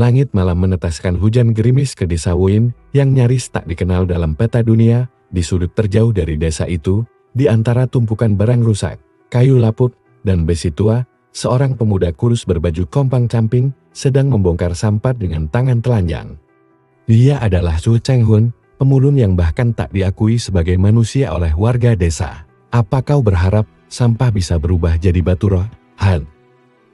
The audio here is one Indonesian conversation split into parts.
Langit malam meneteskan hujan gerimis ke desa Wuin yang nyaris tak dikenal dalam peta dunia. Di sudut terjauh dari desa itu, di antara tumpukan barang rusak, kayu lapuk, dan besi tua, seorang pemuda kurus berbaju kompang-camping sedang membongkar sampah dengan tangan telanjang. Dia adalah Su Cheng-hun, pemulung yang bahkan tak diakui sebagai manusia oleh warga desa. "Apa kau berharap sampah bisa berubah jadi batu roh, Han?"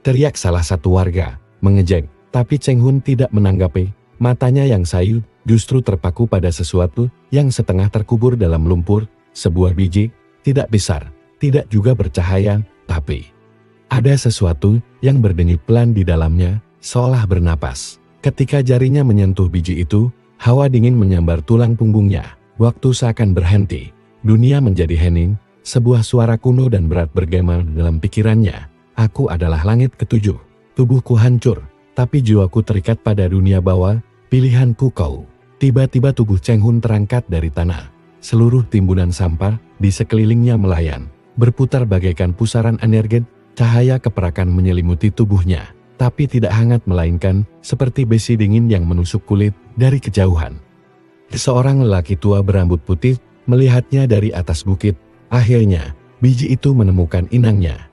teriak salah satu warga, mengejek. Tapi Cheng-hun tidak menanggapi. Matanya yang sayu justru terpaku pada sesuatu yang setengah terkubur dalam lumpur, sebuah biji, tidak besar, tidak juga bercahaya, tapi ada sesuatu yang berdenyut pelan di dalamnya, seolah bernapas. Ketika jarinya menyentuh biji itu, hawa dingin menyambar tulang punggungnya. Waktu seakan berhenti. Dunia menjadi hening, sebuah suara kuno dan berat bergema dalam pikirannya. "Aku adalah langit ketujuh. Tubuhku hancur, tapi jiwaku terikat pada dunia bawah. Pilihanku kau." Tiba-tiba tubuh Cheng-hun terangkat dari tanah. Seluruh timbunan sampah di sekelilingnya melayan, berputar bagaikan pusaran energi. Cahaya keperakan menyelimuti tubuhnya, tapi tidak hangat melainkan seperti besi dingin yang menusuk kulit dari kejauhan. Seorang lelaki tua berambut putih melihatnya dari atas bukit. Akhirnya, biji itu menemukan inangnya.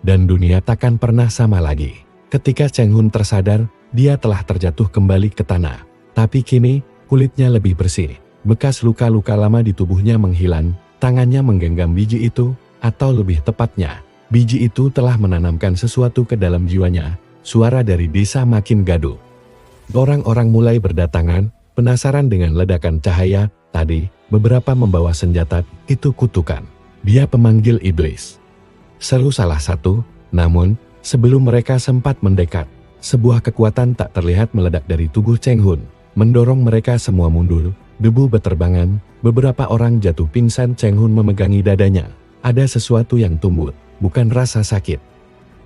Dan dunia takkan pernah sama lagi. Ketika Cheng-hun tersadar, dia telah terjatuh kembali ke tanah. Tapi kini, kulitnya lebih bersih. Bekas luka-luka lama di tubuhnya menghilang, tangannya menggenggam biji itu, atau lebih tepatnya, biji itu telah menanamkan sesuatu ke dalam jiwanya. Suara dari desa makin gaduh. Orang-orang mulai berdatangan, penasaran dengan ledakan cahaya. Tadi, beberapa membawa senjata, itu kutukan. Dia pemanggil iblis, seru salah satu. Namun, sebelum mereka sempat mendekat, sebuah kekuatan tak terlihat meledak dari tubuh Cheng-hun, mendorong mereka semua mundur. Debu beterbangan, beberapa orang jatuh pingsan. Cheng-hun memegangi dadanya. Ada sesuatu yang tumbuh. Bukan rasa sakit,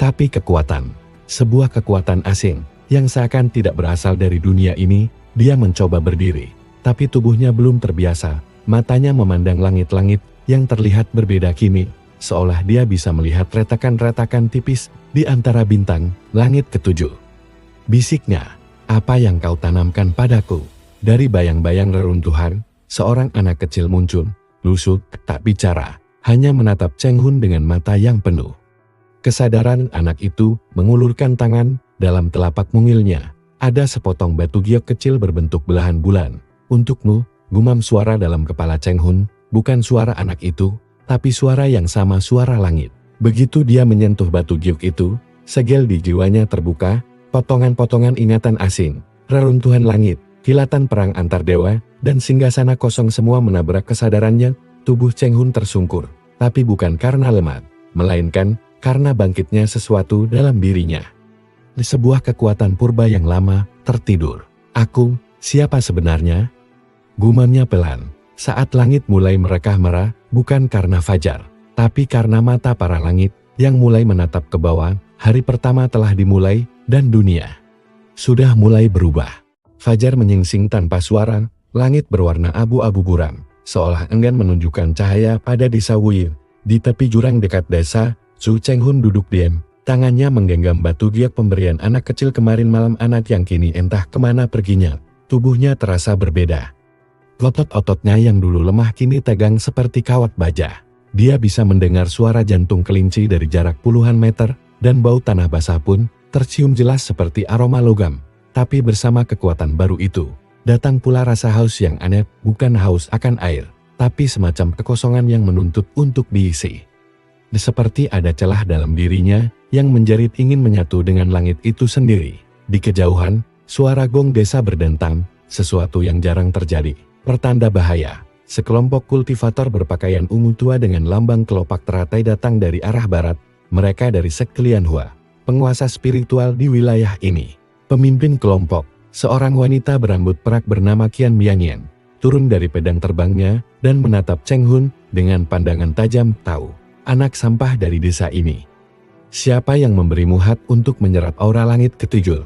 tapi kekuatan. Sebuah kekuatan asing, yang seakan tidak berasal dari dunia ini. Dia mencoba berdiri, tapi tubuhnya belum terbiasa. Matanya memandang langit-langit yang terlihat berbeda kini, seolah dia bisa melihat retakan-retakan tipis di antara bintang. "Langit ketujuh," bisiknya, "apa yang kau tanamkan padaku?" Dari bayang-bayang reruntuhan, seorang anak kecil muncul, lusuk, tak bicara. Hanya menatap Cheng-hun dengan mata yang penuh kesadaran. Anak itu mengulurkan tangan. Dalam telapak mungilnya ada sepotong batu giok kecil berbentuk belahan bulan. "Untukmu," gumam suara dalam kepala Cheng-hun. Bukan suara anak itu, tapi suara yang sama, suara langit. Begitu dia menyentuh batu giok itu, segel di jiwanya terbuka. Potongan-potongan ingatan asing, reruntuhan langit, kilatan perang antar dewa, dan singgasana kosong semua menabrak kesadarannya. Tubuh Cheng-hun tersungkur, tapi bukan karena lemah, melainkan karena bangkitnya sesuatu dalam dirinya. Sebuah kekuatan purba yang lama tertidur. "Aku, siapa sebenarnya?" gumamnya pelan, saat langit mulai merekah merah, bukan karena fajar, tapi karena mata para langit yang mulai menatap ke bawah. Hari pertama telah dimulai, dan dunia sudah mulai berubah. Fajar menyingsing tanpa suara, langit berwarna abu-abu buram, seolah enggan menunjukkan cahaya pada desa Wuyin. Di tepi jurang dekat desa, Su Cheng-hun duduk diam, tangannya menggenggam batu giok pemberian anak kecil kemarin malam. Anak yang kini entah kemana perginya. Tubuhnya terasa berbeda. Otot-ototnya yang dulu lemah kini tegang seperti kawat baja. Dia bisa mendengar suara jantung kelinci dari jarak puluhan meter, dan bau tanah basah pun tercium jelas seperti aroma logam. Tapi bersama kekuatan baru itu, datang pula rasa haus yang aneh, bukan haus akan air, tapi semacam kekosongan yang menuntut untuk diisi. Seperti ada celah dalam dirinya yang menjerit ingin menyatu dengan langit itu sendiri. Di kejauhan, suara gong desa berdentang, sesuatu yang jarang terjadi, pertanda bahaya. Sekelompok kultivator berpakaian ungu tua dengan lambang kelopak teratai datang dari arah barat. Mereka dari sekte Lianhua, penguasa spiritual di wilayah ini. Pemimpin kelompok, seorang wanita berambut perak bernama Qian Mianyan, turun dari pedang terbangnya dan menatap Cheng-hun dengan pandangan tajam. "Tahu, anak sampah dari desa ini. Siapa yang memberimu hak untuk menyerap aura langit ketujuh?"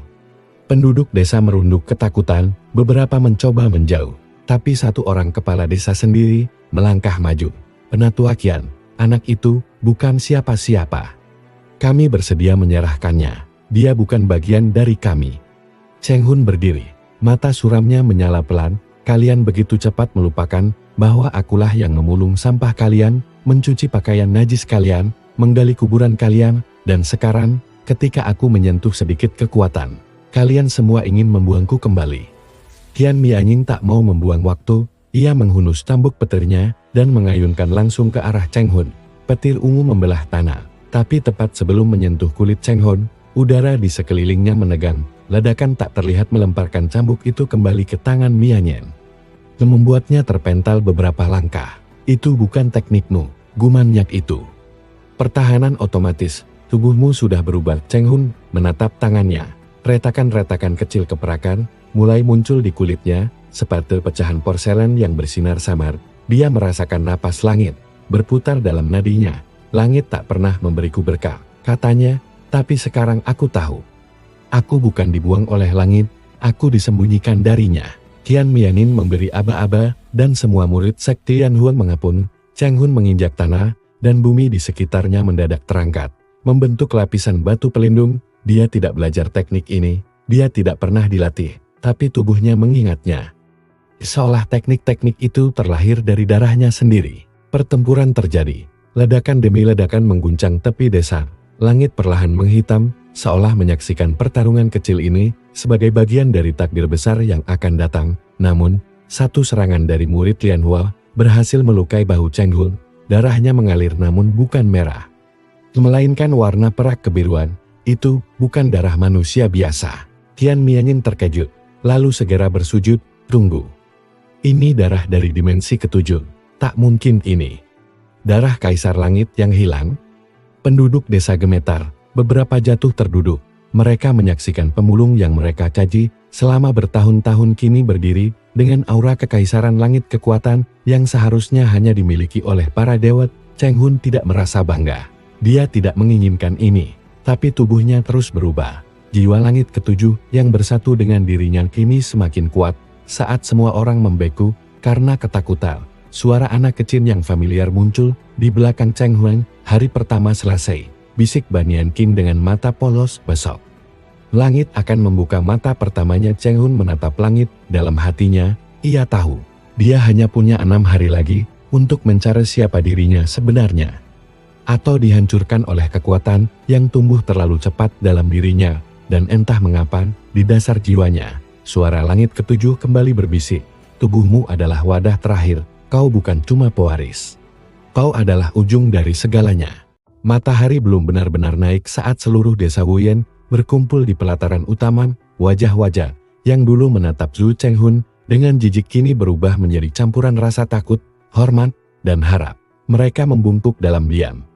Penduduk desa merunduk ketakutan, beberapa mencoba menjauh, tapi satu orang kepala desa sendiri melangkah maju. "Penatua Qian, anak itu bukan siapa-siapa. Kami bersedia menyerahkannya. Dia bukan bagian dari kami." Cheng Hun berdiri. Mata suramnya menyala pelan. Kalian begitu cepat melupakan bahwa akulah yang memulung sampah kalian, mencuci pakaian najis kalian, menggali kuburan kalian, dan sekarang, ketika aku menyentuh sedikit kekuatan, kalian semua ingin membuangku kembali. Tian Mianying tak mau membuang waktu, ia menghunus cambuk petirnya dan mengayunkan langsung ke arah Cheng Hun. Petir ungu membelah tanah, tapi tepat sebelum menyentuh kulit Cheng Hun, udara di sekelilingnya menegang. Ledakan tak terlihat melemparkan cambuk itu kembali ke tangan Mianying. Membuatnya terpental beberapa langkah. Itu bukan teknikmu, gumanyak itu. Pertahanan otomatis, tubuhmu sudah berubah. Cheng Hun menatap tangannya. Retakan-retakan kecil keperakan mulai muncul di kulitnya, seperti pecahan porselen yang bersinar samar. Dia merasakan napas langit berputar dalam nadinya. Langit tak pernah memberiku berkah, katanya, tapi sekarang aku tahu. Aku bukan dibuang oleh langit, aku disembunyikan darinya. Tian Mianying memberi aba-aba, dan semua murid sekte Tianhuan mengepung. Cheng Hun menginjak tanah, dan bumi di sekitarnya mendadak terangkat, membentuk lapisan batu pelindung. Dia tidak belajar teknik ini, dia tidak pernah dilatih, tapi tubuhnya mengingatnya. Seolah teknik-teknik itu terlahir dari darahnya sendiri. Pertempuran terjadi, ledakan demi ledakan mengguncang tepi desa. Langit perlahan menghitam, seolah menyaksikan pertarungan kecil ini sebagai bagian dari takdir besar yang akan datang. Namun, satu serangan dari murid Lianhua berhasil melukai bahu Cheng Hun. Darahnya mengalir namun bukan merah, melainkan warna perak kebiruan. Itu bukan darah manusia biasa. Tian Mianying terkejut, lalu segera bersujud. Tunggu. Ini darah dari dimensi ketujuh. Tak mungkin ini. Darah Kaisar Langit yang hilang? Penduduk desa gemetar, beberapa jatuh terduduk. Mereka menyaksikan pemulung yang mereka caci selama bertahun-tahun kini berdiri dengan aura kekaisaran langit, kekuatan yang seharusnya hanya dimiliki oleh para dewa. Cheng Hun tidak merasa bangga. Dia tidak menginginkan ini, tapi tubuhnya terus berubah. Jiwa langit ketujuh yang bersatu dengan dirinya kini semakin kuat. Saat semua orang membeku karena ketakutan, suara anak kecil yang familiar muncul di belakang Cheng Hun. Hari pertama selesai, bisik Banyan King dengan mata polos. Besok, langit akan membuka mata pertamanya. Cheng Hun menatap langit. Dalam hatinya, ia tahu, dia hanya punya 6 hari lagi untuk mencari siapa dirinya sebenarnya. Atau dihancurkan oleh kekuatan yang tumbuh terlalu cepat dalam dirinya. Dan entah mengapa, di dasar jiwanya, suara langit ketujuh kembali berbisik. Tubuhmu adalah wadah terakhir, kau bukan cuma pewaris. Kau adalah ujung dari segalanya. Matahari belum benar-benar naik saat seluruh desa Wuyen berkumpul di pelataran utama. Wajah-wajah yang dulu menatap Zhu Cheng Hun dengan jijik kini berubah menjadi campuran rasa takut, hormat, dan harap. Mereka membungkuk dalam diam.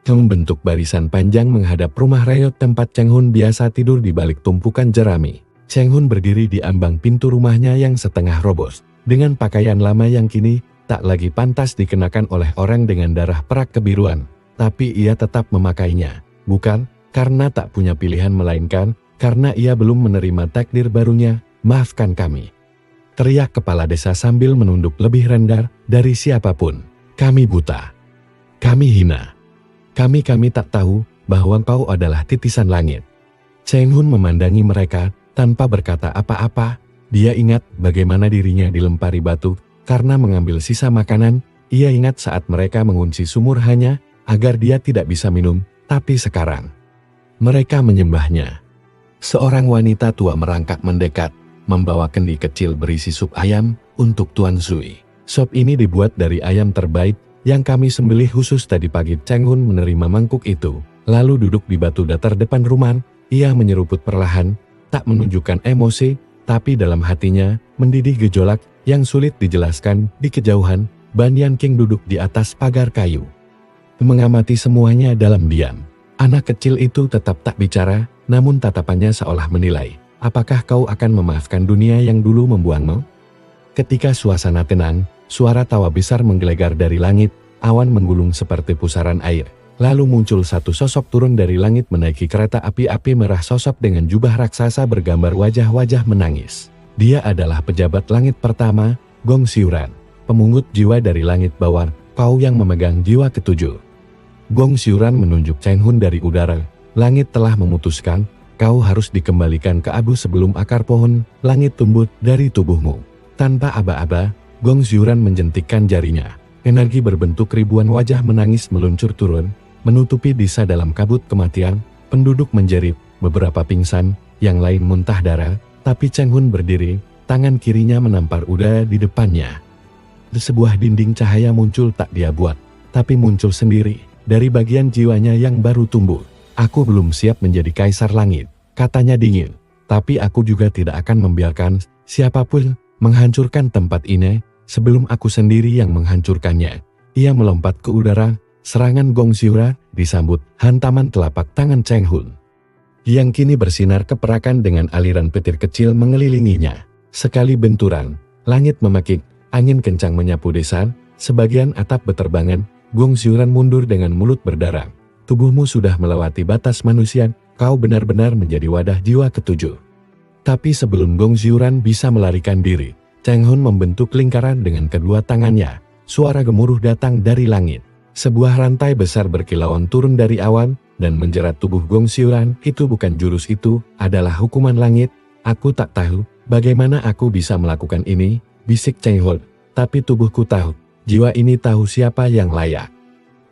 Membentuk barisan panjang menghadap rumah reot tempat Cheng Hun biasa tidur di balik tumpukan jerami. Cheng Hun berdiri di ambang pintu rumahnya yang setengah robos, dengan pakaian lama yang kini tak lagi pantas dikenakan oleh orang dengan darah perak kebiruan. Tapi ia tetap memakainya, bukan karena tak punya pilihan, melainkan karena ia belum menerima takdir barunya. Maafkan kami, teriak kepala desa sambil menunduk lebih rendah dari siapapun. Kami buta, kami hina, kami tak tahu bahwa kau adalah titisan langit. Cheng Hun memandangi mereka tanpa berkata apa-apa. Dia ingat bagaimana dirinya dilempari batu karena mengambil sisa makanan. Ia ingat saat mereka mengunci sumur hanya agar dia tidak bisa minum, tapi sekarang mereka menyembahnya. Seorang wanita tua merangkak mendekat, membawa kendi kecil berisi sup ayam untuk Tuan Zui. Sop ini dibuat dari ayam terbaik yang kami sembelih khusus tadi pagi. Cheng Hun menerima mangkuk itu, lalu duduk di batu datar depan rumah. Ia menyeruput perlahan, tak menunjukkan emosi, tapi dalam hatinya mendidih gejolak yang sulit dijelaskan. Di kejauhan, Banyan King duduk di atas pagar kayu, mengamati semuanya dalam diam. Anak kecil itu tetap tak bicara, namun tatapannya seolah menilai, apakah kau akan memaafkan dunia yang dulu membuangmu? Ketika suasana tenang, suara tawa besar menggelegar dari langit, awan menggulung seperti pusaran air. Lalu muncul satu sosok turun dari langit menaiki kereta api merah. Sosok dengan jubah raksasa bergambar wajah-wajah menangis. Dia adalah pejabat langit pertama, Gong Xiuran, pemungut jiwa dari langit bawah. Kau yang memegang jiwa ketujuh. Gong Xiuran menunjuk Cheng Hun dari udara. Langit telah memutuskan, kau harus dikembalikan ke abu sebelum akar pohon langit tumbuh dari tubuhmu. Tanpa aba-aba, Gong Xiuran menjentikkan jarinya. Energi berbentuk ribuan wajah menangis meluncur turun, menutupi desa dalam kabut kematian. Penduduk menjerit, beberapa pingsan, yang lain muntah darah, tapi Cheng Hun berdiri, tangan kirinya menampar udara di depannya. Sebuah dinding cahaya muncul tak dia buat, tapi muncul sendiri, dari bagian jiwanya yang baru tumbuh. Aku belum siap menjadi kaisar langit, katanya dingin, tapi aku juga tidak akan membiarkan siapapun menghancurkan tempat ini, sebelum aku sendiri yang menghancurkannya. Ia melompat ke udara, serangan Gong Xiuran disambut hantaman telapak tangan Cheng Hun, yang kini bersinar keperakan dengan aliran petir kecil mengelilinginya. Sekali benturan, langit memekik, angin kencang menyapu desa, sebagian atap beterbangan. Gong Xiuran mundur dengan mulut berdarah. Tubuhmu sudah melewati batas manusia, kau benar-benar menjadi wadah jiwa ketujuh. Tapi sebelum Gong Xiuran bisa melarikan diri, Cheng Hun membentuk lingkaran dengan kedua tangannya. Suara gemuruh datang dari langit. Sebuah rantai besar berkilauan turun dari awan, dan menjerat tubuh Gong Xiuran. Itu bukan jurus, itu adalah hukuman langit. Aku tak tahu bagaimana aku bisa melakukan ini, bisik Cheng Hun. Tapi tubuhku tahu, jiwa ini tahu siapa yang layak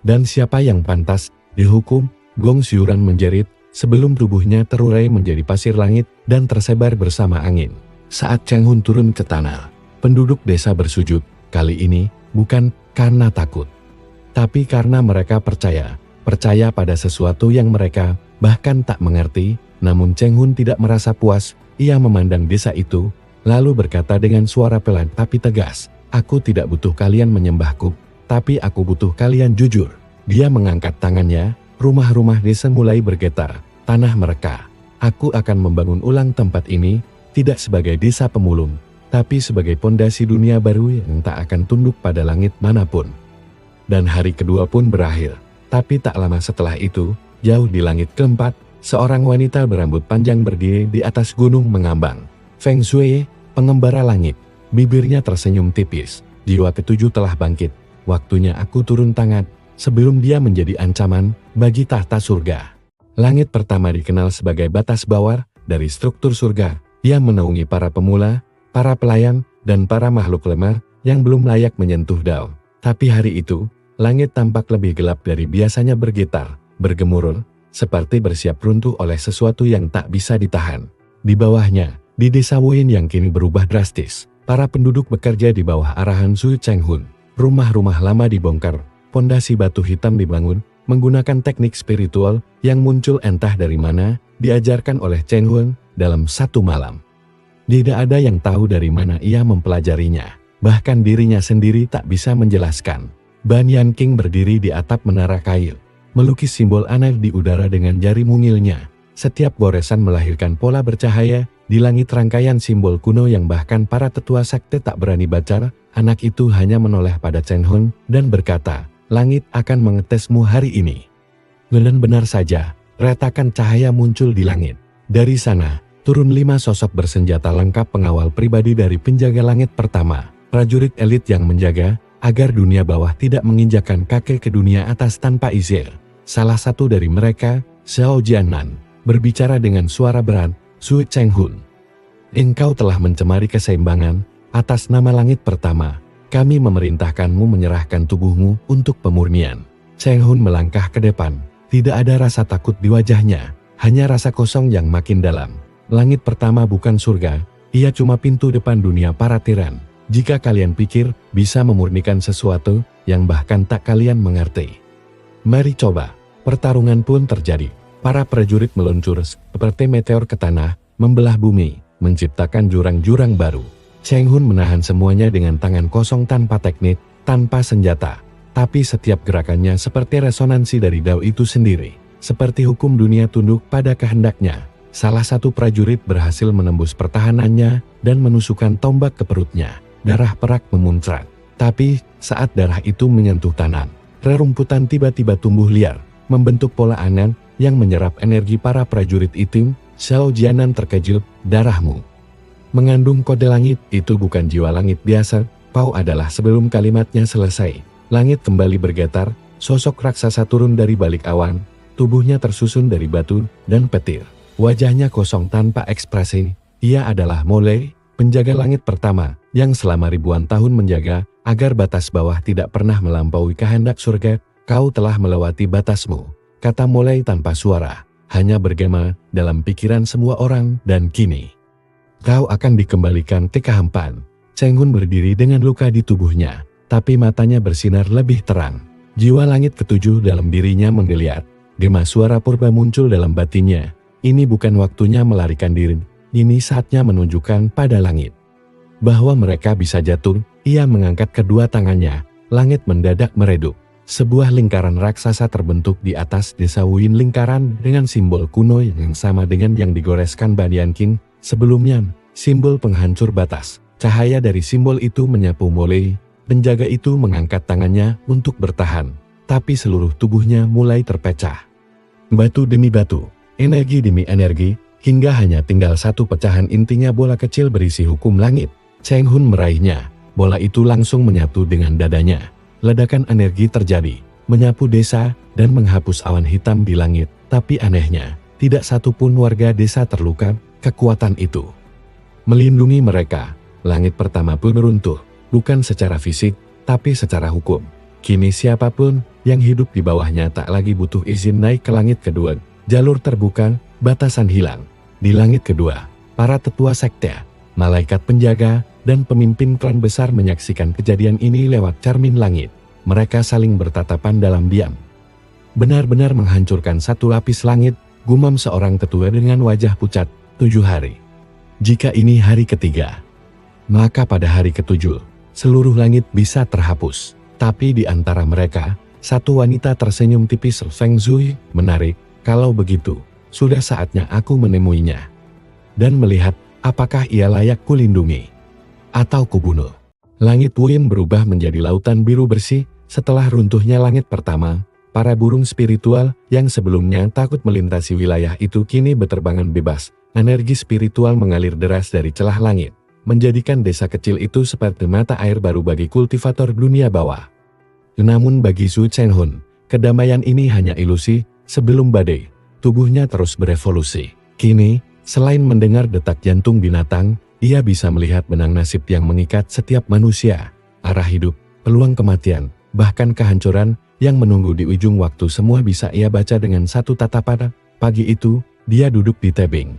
dan siapa yang pantas dihukum. Gong Xiuran menjerit, sebelum tubuhnya terurai menjadi pasir langit dan tersebar bersama angin. Saat Cheng Hun turun ke tanah, penduduk desa bersujud, kali ini bukan karena takut, tapi karena mereka percaya pada sesuatu yang mereka bahkan tak mengerti. Namun Cheng Hun tidak merasa puas, ia memandang desa itu, lalu berkata dengan suara pelan tapi tegas, aku tidak butuh kalian menyembahku, tapi aku butuh kalian jujur. Dia mengangkat tangannya, rumah-rumah desa mulai bergetar, tanah mereka. Aku akan membangun ulang tempat ini, tidak sebagai desa pemulung, tapi sebagai pondasi dunia baru yang tak akan tunduk pada langit manapun. Dan hari kedua pun berakhir, tapi tak lama setelah itu, jauh di langit keempat, seorang wanita berambut panjang berdiri di atas gunung mengambang. Feng Shui, pengembara langit, bibirnya tersenyum tipis. Jiwa ketujuh telah bangkit, waktunya aku turun tangan, sebelum dia menjadi ancaman bagi tahta surga. Langit pertama dikenal sebagai batas bawah dari struktur surga, yang menaungi para pemula, para pelayan, dan para makhluk lemah yang belum layak menyentuh Dao. Tapi hari itu, langit tampak lebih gelap dari biasanya, bergetar, bergemuruh, seperti bersiap runtuh oleh sesuatu yang tak bisa ditahan. Di bawahnya, di desa Wuyin yang kini berubah drastis, para penduduk bekerja di bawah arahan Su Cheng Hun. Rumah-rumah lama dibongkar, pondasi batu hitam dibangun, menggunakan teknik spiritual yang muncul entah dari mana, diajarkan oleh Cheng Hun dalam satu malam. Tidak ada yang tahu dari mana ia mempelajarinya, bahkan dirinya sendiri tak bisa menjelaskan. Ban Yan King berdiri di atap menara kail, melukis simbol aneh di udara dengan jari mungilnya. Setiap goresan melahirkan pola bercahaya di langit, rangkaian simbol kuno yang bahkan para tetua sakti tak berani baca. Anak itu hanya menoleh pada Cheng Hun dan berkata, langit akan mengetesmu hari ini. Dan benar saja, retakan cahaya muncul di langit. Dari sana, turun 5 sosok bersenjata lengkap, pengawal pribadi dari penjaga langit pertama, prajurit elit yang menjaga agar dunia bawah tidak menginjakan kaki ke dunia atas tanpa izin. Salah satu dari mereka, Xiao Jianan, berbicara dengan suara berat, Su Cheng Hun. Engkau telah mencemari keseimbangan. Atas nama langit pertama, kami memerintahkanmu menyerahkan tubuhmu untuk pemurnian. Cheng Hun melangkah ke depan, tidak ada rasa takut di wajahnya, hanya rasa kosong yang makin dalam. Langit pertama bukan surga, ia cuma pintu depan dunia para tiran. Jika kalian pikir bisa memurnikan sesuatu yang bahkan tak kalian mengerti, mari coba. Pertarungan pun terjadi. Para prajurit meluncur seperti meteor ke tanah, membelah bumi, menciptakan jurang-jurang baru. Cheng Hun menahan semuanya dengan tangan kosong, tanpa teknik, tanpa senjata. Tapi setiap gerakannya seperti resonansi dari Dao itu sendiri. Seperti hukum dunia tunduk pada kehendaknya. Salah satu prajurit berhasil menembus pertahanannya dan menusukkan tombak ke perutnya. Darah perak memuncrat. Tapi saat darah itu menyentuh tanah, rerumputan tiba-tiba tumbuh liar, membentuk pola angan yang menyerap energi para prajurit itu. Xiao Jianan terkejut, darahmu mengandung kode langit. Itu bukan jiwa langit biasa, Pau adalah. Sebelum kalimatnya selesai, langit kembali bergetar, sosok raksasa turun dari balik awan, tubuhnya tersusun dari batu dan petir. Wajahnya kosong tanpa ekspresi. Ia adalah Molei, penjaga langit pertama, yang selama ribuan tahun menjaga agar batas bawah tidak pernah melampaui kehendak surga. Kau telah melewati batasmu, kata Molei tanpa suara, hanya bergema dalam pikiran semua orang, dan kini kau akan dikembalikan ke kehampaan. Cheng Hun berdiri dengan luka di tubuhnya, tapi matanya bersinar lebih terang. Jiwa langit ketujuh dalam dirinya menggeliat. Gema suara purba muncul dalam batinnya. Ini bukan waktunya melarikan diri, ini saatnya menunjukkan pada langit bahwa mereka bisa jatuh. Ia mengangkat kedua tangannya, langit mendadak meredup. Sebuah lingkaran raksasa terbentuk di atas desa Wuyin, lingkaran dengan simbol kuno yang sama dengan yang digoreskan Banyan King sebelumnya, simbol penghancur batas. Cahaya dari simbol itu menyapu Molei. Penjaga itu mengangkat tangannya untuk bertahan, tapi seluruh tubuhnya mulai terpecah. Batu demi batu, energi demi energi, hingga hanya tinggal satu pecahan intinya bola kecil berisi hukum langit. Cheng Hun meraihnya, bola itu langsung menyatu dengan dadanya. Ledakan energi terjadi, menyapu desa dan menghapus awan hitam di langit. Tapi anehnya, tidak satupun warga desa terluka. Kekuatan itu melindungi mereka. Langit pertama pun runtuh, bukan secara fisik, tapi secara hukum. Kini siapapun yang hidup di bawahnya tak lagi butuh izin naik ke langit kedua. Jalur terbuka, batasan hilang. Di langit kedua, para tetua sekte, malaikat penjaga, dan pemimpin klan besar menyaksikan kejadian ini lewat cermin langit. Mereka saling bertatapan dalam diam. Benar-benar menghancurkan satu lapis langit, gumam seorang tetua dengan wajah pucat. 7 hari. Jika ini hari ketiga, maka pada hari ketujuh, seluruh langit bisa terhapus. Tapi di antara mereka, satu wanita tersenyum tipis. Feng Zui, menarik. Kalau begitu, sudah saatnya aku menemuinya dan melihat apakah ia layak kulindungi atau kubunuh. Langit Wuyin berubah menjadi lautan biru bersih. Setelah runtuhnya langit pertama, para burung spiritual yang sebelumnya takut melintasi wilayah itu kini berterbangan bebas. Energi spiritual mengalir deras dari celah langit, menjadikan desa kecil itu seperti mata air baru bagi kultivator dunia bawah. Namun bagi Su Cheng Hun, kedamaian ini hanya ilusi. Sebelum badai, tubuhnya terus berevolusi. Kini, selain mendengar detak jantung binatang, ia bisa melihat benang nasib yang mengikat setiap manusia. Arah hidup, peluang kematian, bahkan kehancuran yang menunggu di ujung waktu, semua bisa ia baca dengan satu tatapan. Pagi itu, dia duduk di tebing,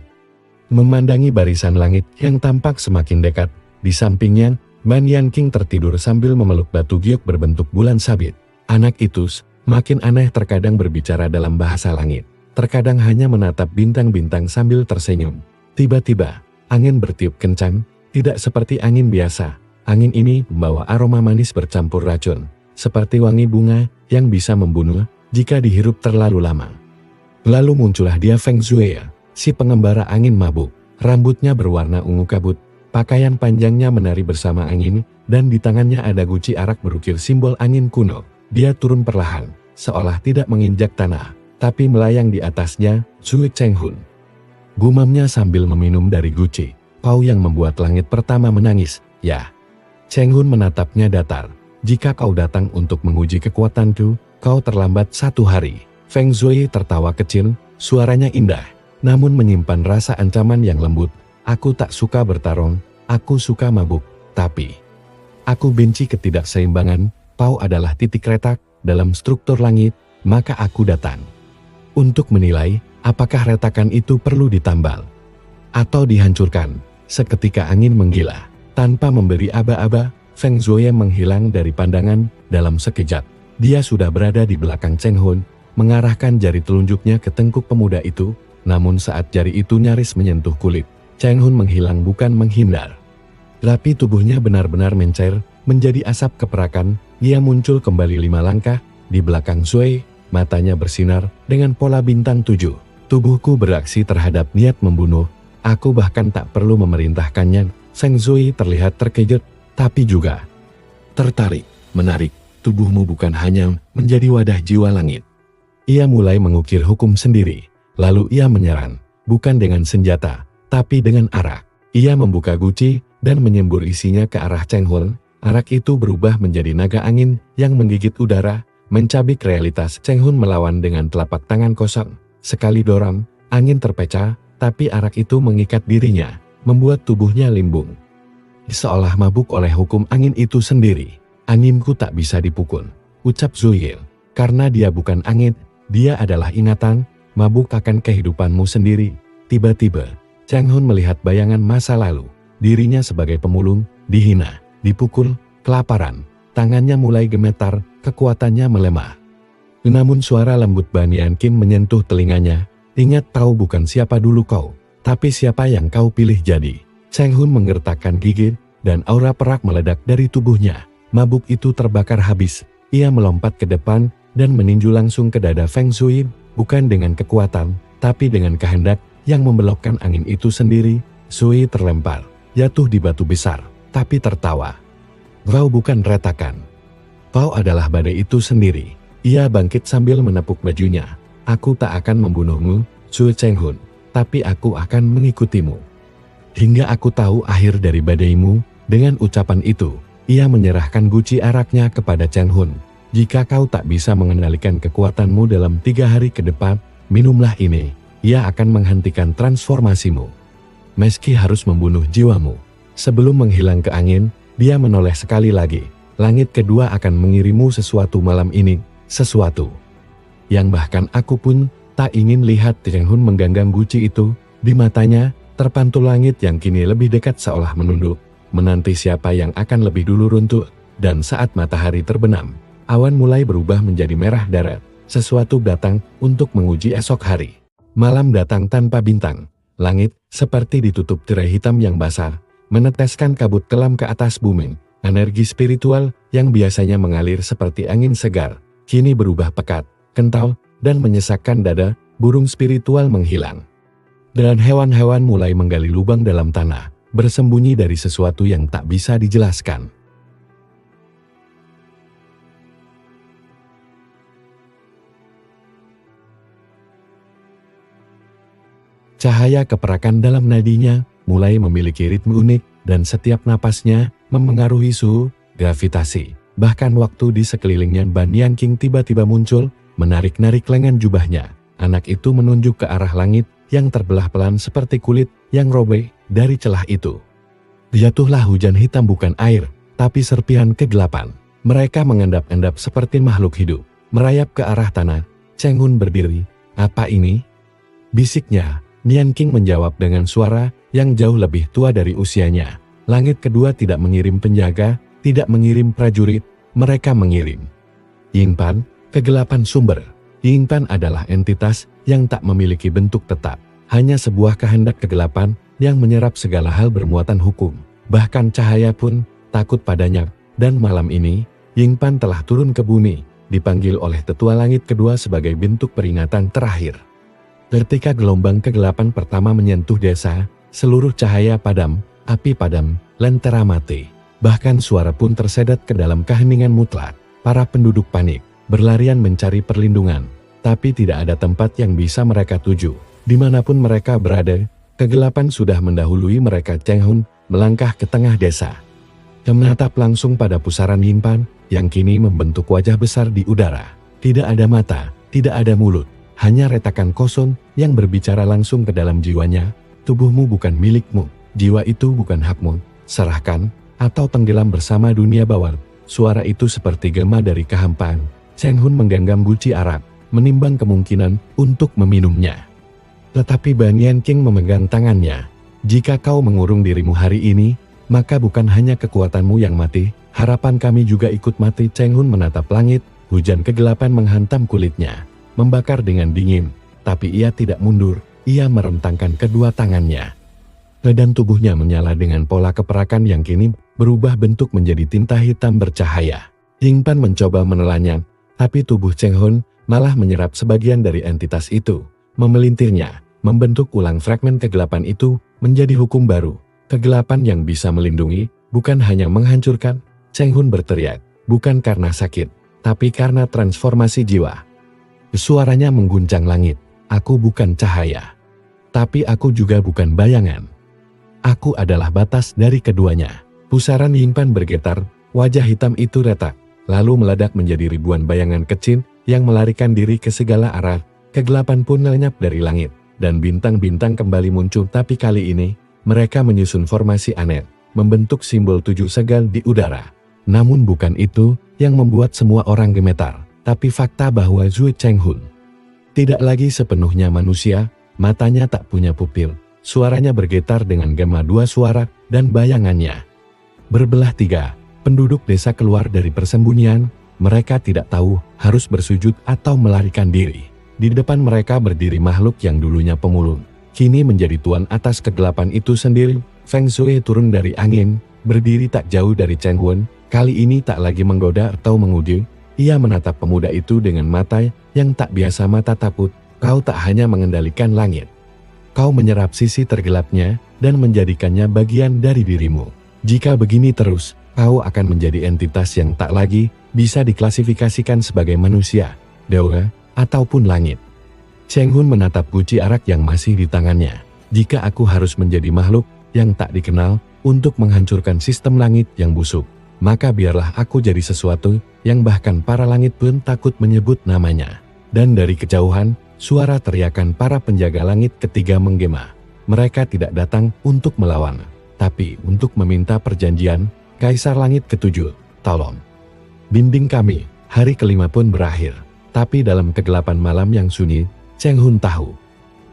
memandangi barisan langit yang tampak semakin dekat. Di sampingnya, Banyan King tertidur sambil memeluk batu giok berbentuk bulan sabit. Anak itu makin aneh, terkadang berbicara dalam bahasa langit, terkadang hanya menatap bintang-bintang sambil tersenyum. Tiba-tiba, angin bertiup kencang, tidak seperti angin biasa. Angin ini membawa aroma manis bercampur racun, seperti wangi bunga yang bisa membunuh jika dihirup terlalu lama. Lalu muncullah dia, Feng Zui, si pengembara angin mabuk. Rambutnya berwarna ungu kabut, pakaian panjangnya menari bersama angin, dan di tangannya ada guci arak berukir simbol angin kuno. Dia turun perlahan, seolah tidak menginjak tanah, tapi melayang di atasnya. Su Cheng Hun, gumamnya sambil meminum dari guci. Kau yang membuat langit pertama menangis, ya? Cheng Hun menatapnya datar. Jika kau datang untuk menguji kekuatanku, kau terlambat 1 hari. Feng Zui tertawa kecil, suaranya indah, namun menyimpan rasa ancaman yang lembut. Aku tak suka bertarung, aku suka mabuk, tapi aku benci ketidakseimbangan. Kau adalah titik retak dalam struktur langit, maka aku datang untuk menilai apakah retakan itu perlu ditambal atau dihancurkan. Seketika angin menggila, tanpa memberi aba-aba, Feng Zui menghilang dari pandangan. Dalam sekejap, dia sudah berada di belakang Cheng Hun, mengarahkan jari telunjuknya ke tengkuk pemuda itu. Namun saat jari itu nyaris menyentuh kulit, Cheng Hun menghilang bukan menghindar. Tapi tubuhnya benar-benar mencair, menjadi asap keperakan. Ia muncul kembali 5 langkah di belakang Zui, matanya bersinar dengan pola bintang 7. Tubuhku beraksi terhadap niat membunuh, aku bahkan tak perlu memerintahkannya. Feng Zui terlihat terkejut, tapi juga tertarik. Menarik, tubuhmu bukan hanya menjadi wadah jiwa langit. Ia mulai mengukir hukum sendiri, lalu ia menyerang, bukan dengan senjata, tapi dengan arak. Ia membuka guci dan menyembur isinya ke arah Cheng Hun. Arak itu berubah menjadi naga angin yang menggigit udara, mencabik realitas. Cheng Hun melawan dengan telapak tangan kosong. Sekali dorong, angin terpecah, Tapi arak itu mengikat dirinya, membuat tubuhnya limbung. Seolah mabuk oleh hukum angin itu sendiri. Anginku tak bisa dipukul, ucap Zuhail. Karena dia bukan angin, dia adalah ingatan, mabuk akan kehidupanmu sendiri. Tiba-tiba, Cheng Hun melihat bayangan masa lalu. Dirinya sebagai pemulung, dihina, dipukul, kelaparan. Tangannya mulai gemetar, kekuatannya melemah. Namun suara lembut Ban Yanqing menyentuh telinganya. Ingat, tahu bukan siapa dulu kau, tapi siapa yang kau pilih jadi. Cheng Hun menggertakkan gigi, dan aura perak meledak dari tubuhnya. Mabuk itu terbakar habis. Ia melompat ke depan, dan meninju langsung ke dada Feng Shui, bukan dengan kekuatan, tapi dengan kehendak yang membelokkan angin itu sendiri. Sui terlempar, jatuh di batu besar, tapi tertawa. Kau bukan retakan. Kau adalah badai itu sendiri. Ia bangkit sambil menepuk bajunya. Aku tak akan membunuhmu, Su Cheng Hun, tapi aku akan mengikutimu. Hingga aku tahu akhir dari badaimu. Dengan ucapan itu, ia menyerahkan guci araknya kepada Cheng Hun. Jika kau tak bisa mengendalikan kekuatanmu dalam 3 hari ke depan, minumlah ini. Ia akan menghentikan transformasimu. Meski harus membunuh jiwamu. Sebelum menghilang ke angin, dia menoleh sekali lagi. Langit kedua akan mengirimu sesuatu malam ini, sesuatu yang bahkan aku pun tak ingin lihat. Cheng Hun menggenggam guci itu. Di matanya, terpantul langit yang kini lebih dekat seolah menunduk, menanti siapa yang akan lebih dulu runtuh. Dan saat matahari terbenam, awan mulai berubah menjadi merah darat. Sesuatu datang untuk menguji esok hari. Malam datang tanpa bintang. Langit seperti ditutup tirai hitam yang basah, meneteskan kabut kelam ke atas bumi. Energi spiritual yang biasanya mengalir seperti angin segar, kini berubah pekat, kental, dan menyesakkan dada. Burung spiritual menghilang. Dan hewan-hewan mulai menggali lubang dalam tanah, bersembunyi dari sesuatu yang tak bisa dijelaskan. Cahaya keperakan dalam nadinya mulai memiliki ritme unik, dan setiap napasnya memengaruhi suhu gravitasi. Bahkan waktu di sekelilingnya Ban Yanqing tiba-tiba muncul, menarik-narik lengan jubahnya. Anak itu menunjuk ke arah langit yang terbelah pelan seperti kulit yang robek. Dari celah itu jatuhlah hujan hitam, bukan air, tapi serpihan kegelapan. Mereka mengendap-endap seperti makhluk hidup, merayap ke arah tanah. Cheng Hun berdiri. Apa ini? Bisiknya. Yanqing menjawab dengan suara yang jauh lebih tua dari usianya. Langit kedua tidak mengirim penjaga, tidak mengirim prajurit, mereka mengirim Yingpan, kegelapan sumber. Yingpan adalah entitas yang tak memiliki bentuk tetap, hanya sebuah kehendak kegelapan yang menyerap segala hal bermuatan hukum. Bahkan cahaya pun takut padanya. Dan malam ini, Yingpan telah turun ke bumi, dipanggil oleh tetua langit kedua sebagai bentuk peringatan terakhir. Ketika gelombang kegelapan pertama menyentuh desa, seluruh cahaya padam, api padam, lentera mati. Bahkan suara pun tersedat ke dalam keheningan mutlak. Para penduduk panik, berlarian mencari perlindungan. Tapi tidak ada tempat yang bisa mereka tuju. Dimanapun mereka berada, kegelapan sudah mendahului mereka. Cheng Hun melangkah ke tengah desa. Dia menatap langsung pada pusaran Yingpan, yang kini membentuk wajah besar di udara. Tidak ada mata, tidak ada mulut. Hanya retakan kosong yang berbicara langsung ke dalam jiwanya. Tubuhmu bukan milikmu, jiwa itu bukan hakmu, serahkan, atau tenggelam bersama dunia bawah. Suara itu seperti gema dari kehampaan. Cheng Hun menggenggam guci arak, menimbang kemungkinan untuk meminumnya. Tetapi Ban Yanqing memegang tangannya. Jika kau mengurung dirimu hari ini, maka bukan hanya kekuatanmu yang mati, harapan kami juga ikut mati. Cheng Hun menatap langit, hujan kegelapan menghantam kulitnya, membakar dengan dingin, tapi ia tidak mundur. Ia merentangkan kedua tangannya. Dan tubuhnya menyala dengan pola keperakan yang kini berubah bentuk menjadi tinta hitam bercahaya. Yingpan mencoba menelannya, tapi tubuh Cheng Hun malah menyerap sebagian dari entitas itu, memelintirnya, membentuk ulang fragmen kegelapan itu menjadi hukum baru. Kegelapan yang bisa melindungi, bukan hanya menghancurkan. Cheng Hun berteriak, bukan karena sakit, tapi karena transformasi jiwa. Suaranya mengguncang langit. Aku bukan cahaya, tapi aku juga bukan bayangan. Aku adalah batas dari keduanya. Pusaran Yingpan bergetar, wajah hitam itu retak, lalu meledak menjadi ribuan bayangan kecil yang melarikan diri ke segala arah. Kegelapan pun lenyap dari langit, dan bintang-bintang kembali muncul, tapi kali ini mereka menyusun formasi aneh, membentuk simbol 7 segel di udara. Namun bukan itu yang membuat semua orang gemetar, tapi fakta bahwa Zhu Chenghun tidak lagi sepenuhnya manusia, matanya tak punya pupil, suaranya bergetar dengan gema 2 suara, dan bayangannya berbelah 3. Penduduk desa keluar dari persembunyian, mereka tidak tahu harus bersujud atau melarikan diri. Di depan mereka berdiri makhluk yang dulunya pemulung, kini menjadi tuan atas kegelapan itu sendiri. Feng Shui turun dari angin, berdiri tak jauh dari Chen Hun, kali ini tak lagi menggoda atau mengudi. Ia menatap pemuda itu dengan mata yang tak biasa, mata takut. Kau tak hanya mengendalikan langit, kau menyerap sisi tergelapnya dan menjadikannya bagian dari dirimu. Jika begini terus, kau akan menjadi entitas yang tak lagi bisa diklasifikasikan sebagai manusia, dewa, ataupun langit. Cheng Hun menatap guci arak yang masih di tangannya. Jika aku harus menjadi makhluk yang tak dikenal untuk menghancurkan sistem langit yang busuk, maka biarlah aku jadi sesuatu yang bahkan para langit pun takut menyebut namanya. Dan dari kejauhan, suara teriakan para penjaga langit ketiga menggema. Mereka tidak datang untuk melawan, tapi untuk meminta perjanjian. Kaisar Langit ketujuh, tolong bimbing kami. Hari kelima pun berakhir, tapi dalam kegelapan malam yang sunyi, Cheng Hun tahu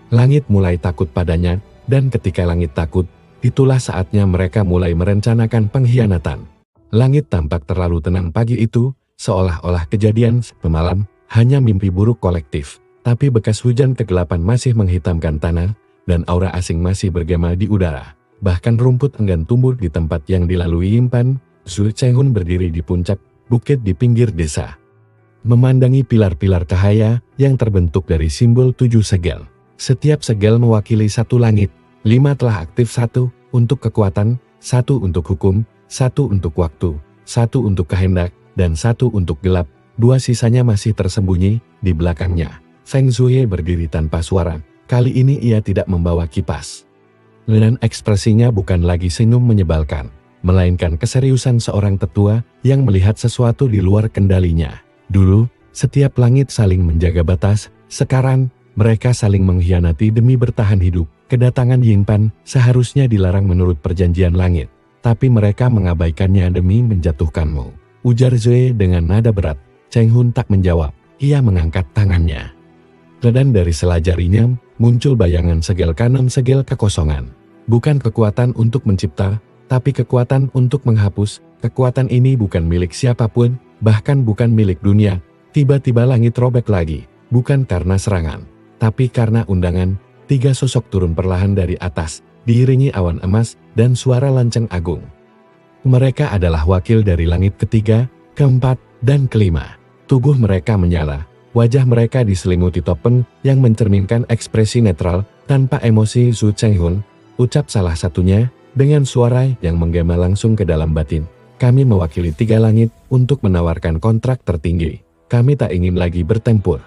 langit mulai takut padanya, dan ketika langit takut, itulah saatnya mereka mulai merencanakan pengkhianatan. Langit tampak terlalu tenang pagi itu, seolah-olah kejadian semalam hanya mimpi buruk kolektif, tapi bekas hujan kegelapan masih menghitamkan tanah, dan aura asing masih bergema di udara. Bahkan rumput enggan tumbuh di tempat yang dilalui impan. Zhu Chenghun berdiri di puncak bukit di pinggir desa, memandangi pilar-pilar cahaya yang terbentuk dari simbol 7 segel. Setiap segel mewakili satu langit. 5 telah aktif, 1 untuk kekuatan, 1 untuk hukum, 1 untuk waktu, 1 untuk kehendak, dan 1 untuk gelap. 2 sisanya masih tersembunyi di belakangnya. Feng Shui berdiri tanpa suara. Kali ini ia tidak membawa kipas, dan ekspresinya bukan lagi senyum menyebalkan, melainkan keseriusan seorang tetua yang melihat sesuatu di luar kendalinya. Dulu, setiap langit saling menjaga batas, sekarang mereka saling mengkhianati demi bertahan hidup. Kedatangan Yingpan seharusnya dilarang menurut perjanjian langit, tapi mereka mengabaikannya demi menjatuhkanmu, ujar Zui dengan nada berat. Cheng Hun tak menjawab, ia mengangkat tangannya. Dan dari sela jarinya muncul bayangan segel kanan, segel kekosongan. Bukan kekuatan untuk mencipta, tapi kekuatan untuk menghapus. Kekuatan ini bukan milik siapapun, bahkan bukan milik dunia. Tiba-tiba langit robek lagi, bukan karena serangan, tapi karena undangan. 3 sosok turun perlahan dari atas, diiringi awan emas dan suara lanceng agung. Mereka adalah wakil dari langit ketiga, keempat, dan kelima. Tubuh mereka menyala, wajah mereka diselimuti topeng yang mencerminkan ekspresi netral, tanpa emosi. Zhu Chenghun, ucap salah satunya, dengan suara yang menggema langsung ke dalam batin. Kami mewakili 3 langit untuk menawarkan kontrak tertinggi. Kami tak ingin lagi bertempur.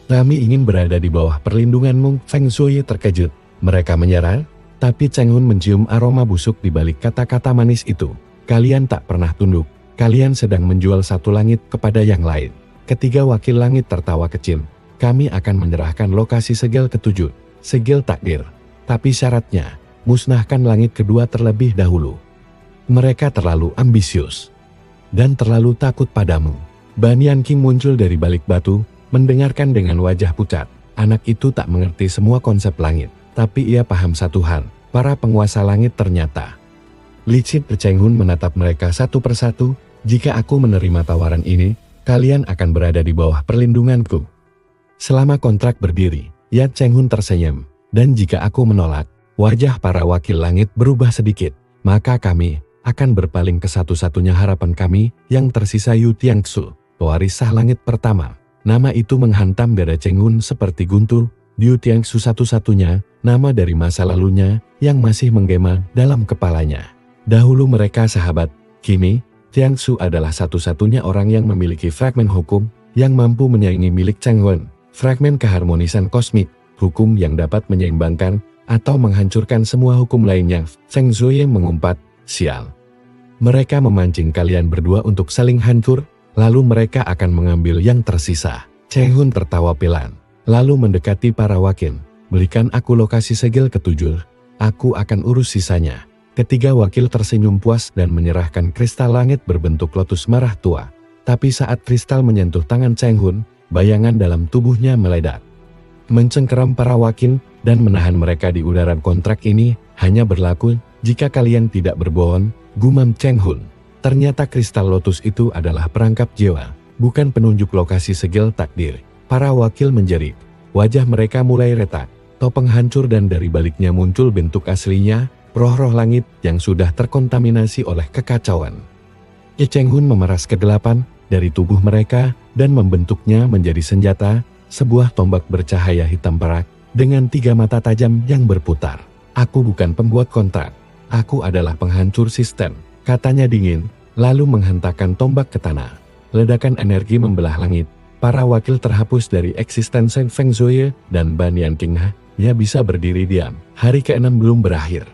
Kami ingin berada di bawah perlindunganmu. Feng Shui terkejut. Mereka menyerah, tapi Cheng Hun mencium aroma busuk di balik kata-kata manis itu. Kalian tak pernah tunduk. Kalian sedang menjual satu langit kepada yang lain. Ketiga wakil langit tertawa kecil. Kami akan menyerahkan lokasi segel ketujuh, segel takdir. Tapi syaratnya, musnahkan langit kedua terlebih dahulu. Mereka terlalu ambisius dan terlalu takut padamu. Ban Yanqing muncul dari balik batu, mendengarkan dengan wajah pucat. Anak itu tak mengerti semua konsep langit, tapi ia paham satu hal, para penguasa langit ternyata licik. Cheng Hun menatap mereka satu persatu. Jika aku menerima tawaran ini, kalian akan berada di bawah perlindunganku selama kontrak berdiri. Ya, Cheng Hun tersenyum. Dan jika aku menolak, wajah para wakil langit berubah sedikit, maka kami akan berpaling ke satu-satunya harapan kami yang tersisa, Yu Tiangsu, pewaris sah langit pertama. Nama itu menghantam dada Cheng Hun seperti guntur. Yu Tiangsu satu-satunya nama dari masa lalunya yang masih menggema dalam kepalanya. Dahulu mereka sahabat, kini Tiangsu adalah satu-satunya orang yang memiliki fragmen hukum yang mampu menyaingi milik Cheng Hun. Fragmen keharmonisan kosmik, hukum yang dapat menyeimbangkan atau menghancurkan semua hukum lainnya. Feng Shui mengumpat, sial. Mereka memancing kalian berdua untuk saling hancur, lalu mereka akan mengambil yang tersisa. Cheng Hun tertawa pelan, lalu mendekati para wakil. berikan aku lokasi segel ketujuh. Aku akan urus sisanya. Ketiga wakil tersenyum puas dan menyerahkan kristal langit berbentuk lotus merah tua. Tapi saat kristal menyentuh tangan Cheng Hun, bayangan dalam tubuhnya meledak. Mencengkeram para wakil dan menahan mereka di udara. Kontrak ini hanya berlaku jika kalian tidak berbohong, gumam Cheng Hun. Ternyata kristal lotus itu adalah perangkap jiwa, bukan penunjuk lokasi segel takdir. Para wakil menjerit. Wajah mereka mulai retak. Topeng hancur dan dari baliknya muncul bentuk aslinya, roh-roh langit yang sudah terkontaminasi oleh kekacauan. Cheng Hun memeras kegelapan dari tubuh mereka dan membentuknya menjadi senjata, sebuah tombak bercahaya hitam perak dengan 3 mata tajam yang berputar. Aku bukan pembuat kontrak, aku adalah penghancur sistem, katanya dingin, lalu menghentakkan tombak ke tanah. Ledakan energi membelah langit, para wakil terhapus dari eksistensi Feng Shui dan Ban Yanqing. Ya bisa berdiri diam, hari ke-6 belum berakhir.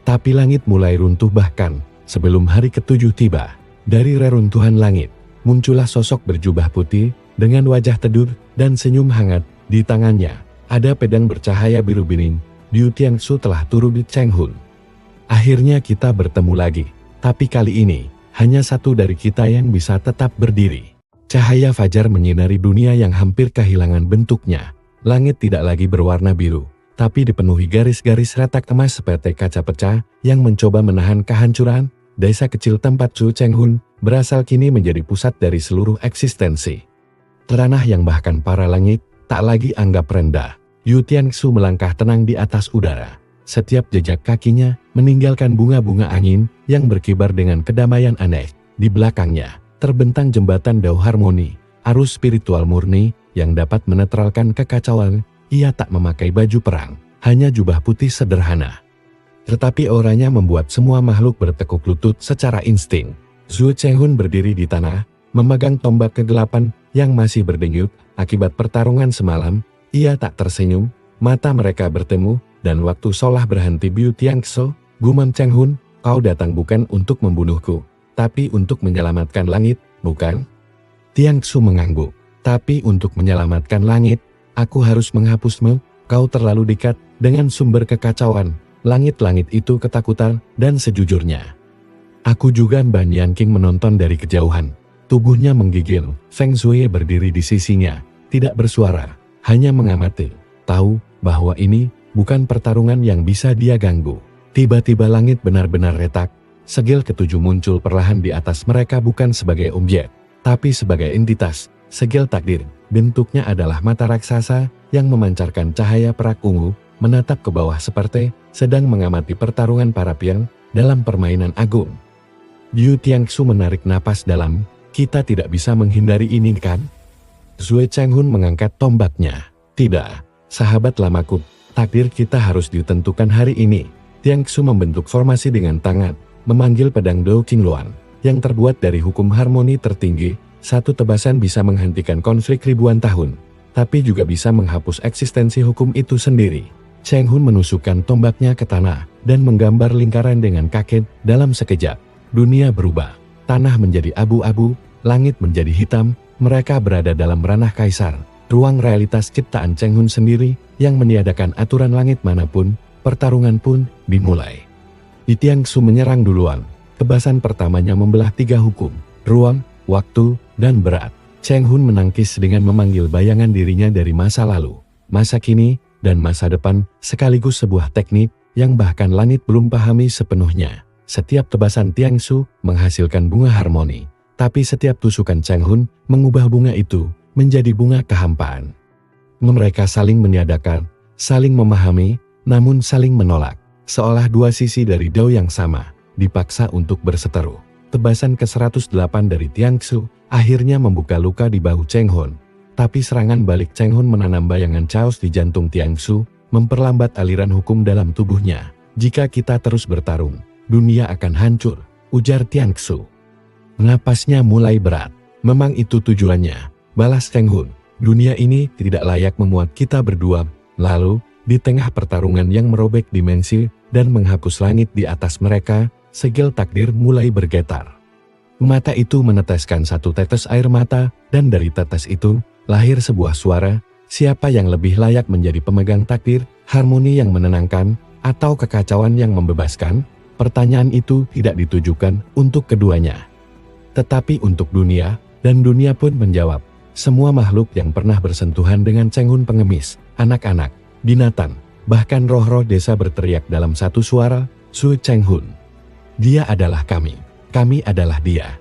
Tapi langit mulai runtuh bahkan sebelum hari ke-7 tiba. Dari reruntuhan langit, muncullah sosok berjubah putih dengan wajah teduh dan senyum hangat. Di tangannya ada pedang bercahaya biru bening. Liu Tianxu telah turun di Cheng Hun. Akhirnya kita bertemu lagi, tapi kali ini hanya satu dari kita yang bisa tetap berdiri. Cahaya fajar menyinari dunia yang hampir kehilangan bentuknya. Langit tidak lagi berwarna biru, tapi dipenuhi garis-garis retak emas seperti kaca pecah yang mencoba menahan kehancuran. Desa kecil tempat Su Cheng Hun berasal kini menjadi pusat dari seluruh eksistensi. Tanah yang bahkan para langit tak lagi anggap rendah. Liu Tianxu melangkah tenang di atas udara. Setiap jejak kakinya meninggalkan bunga-bunga angin yang berkibar dengan kedamaian aneh. Di belakangnya terbentang jembatan dao harmoni, arus spiritual murni yang dapat menetralkan kekacauan. Ia tak memakai baju perang, hanya jubah putih sederhana. Tetapi auranya membuat semua makhluk bertekuk lutut secara insting. Su Cheng Hun berdiri di tanah, memegang tombak kegelapan yang masih berdenyut akibat pertarungan semalam. Ia tak tersenyum, mata mereka bertemu, dan waktu seolah berhenti. Liu Tianxu, gumam Cheng Hun, kau datang bukan untuk membunuhku, tapi untuk menyelamatkan langit, bukan? Tianxu mengangguk. Tapi untuk menyelamatkan langit, aku harus menghapusmu. Kau terlalu dekat dengan sumber kekacauan. Langit-langit itu ketakutan dan sejujurnya. Aku juga. Ban Yanqing menonton dari kejauhan. Tubuhnya menggigil. Feng Shui berdiri di sisinya, tidak bersuara, hanya mengamati. Tahu bahwa ini bukan pertarungan yang bisa dia ganggu. Tiba-tiba langit benar-benar retak. Segel ke-7 muncul perlahan di atas mereka, bukan sebagai objek, tapi sebagai entitas. Segel takdir, bentuknya adalah mata raksasa yang memancarkan cahaya perak ungu, menatap ke bawah seperti sedang mengamati pertarungan para pion dalam permainan agung. Liu Tianxu menarik napas dalam. Kita tidak bisa menghindari ini kan? Su Cheng Hun mengangkat tombaknya. Tidak, sahabat lamaku, takdir kita harus ditentukan hari ini. Tianxu membentuk formasi dengan tangan, memanggil pedang Dou Qingluan yang terbuat dari hukum harmoni tertinggi. Satu tebasan bisa menghentikan konflik ribuan tahun, tapi juga bisa menghapus eksistensi hukum itu sendiri. Cheng Hun menusukkan tombaknya ke tanah dan menggambar lingkaran dengan kaget. Dalam sekejap, dunia berubah. Tanah menjadi abu-abu, langit menjadi hitam. Mereka berada dalam ranah kaisar, ruang realitas ciptaan Cheng Hun sendiri yang meniadakan aturan langit manapun. Pertarungan pun dimulai. Liu Tianxu menyerang duluan. Tebasan pertamanya membelah 3 hukum, ruang, waktu, dan berat. Cheng Hun menangkis dengan memanggil bayangan dirinya dari masa lalu, masa kini, dan masa depan, sekaligus sebuah teknik yang bahkan langit belum pahami sepenuhnya. Setiap tebasan Tianxu menghasilkan bunga harmoni, tapi setiap tusukan Cheng Hun mengubah bunga itu menjadi bunga kehampaan. Mereka saling meniadakan, saling memahami, namun saling menolak, seolah 2 sisi dari dao yang sama, dipaksa untuk berseteru. Tebasan ke-108 dari Tianxu akhirnya membuka luka di bahu Cheng Hun. Tapi serangan balik Cheng Hun menanam bayangan chaos di jantung Tianxu, memperlambat aliran hukum dalam tubuhnya. Jika kita terus bertarung, dunia akan hancur, ujar Tianxu. Napasnya mulai berat. Memang itu tujuannya, balas Cheng Hun. Dunia ini tidak layak memuat kita berdua. Lalu, di tengah pertarungan yang merobek dimensi dan menghapus langit di atas mereka, segel takdir mulai bergetar. Mata itu meneteskan 1 tetes air mata, dan dari tetes itu, lahir sebuah suara, Siapa yang lebih layak menjadi pemegang takdir, harmoni yang menenangkan, atau kekacauan yang membebaskan? Pertanyaan itu tidak ditujukan untuk keduanya, tetapi untuk dunia, dan dunia pun menjawab. Semua makhluk yang pernah bersentuhan dengan Cheng Hun pengemis, anak-anak, binatang, bahkan roh-roh desa berteriak dalam satu suara, Su Cheng Hun. Dia adalah kami adalah dia.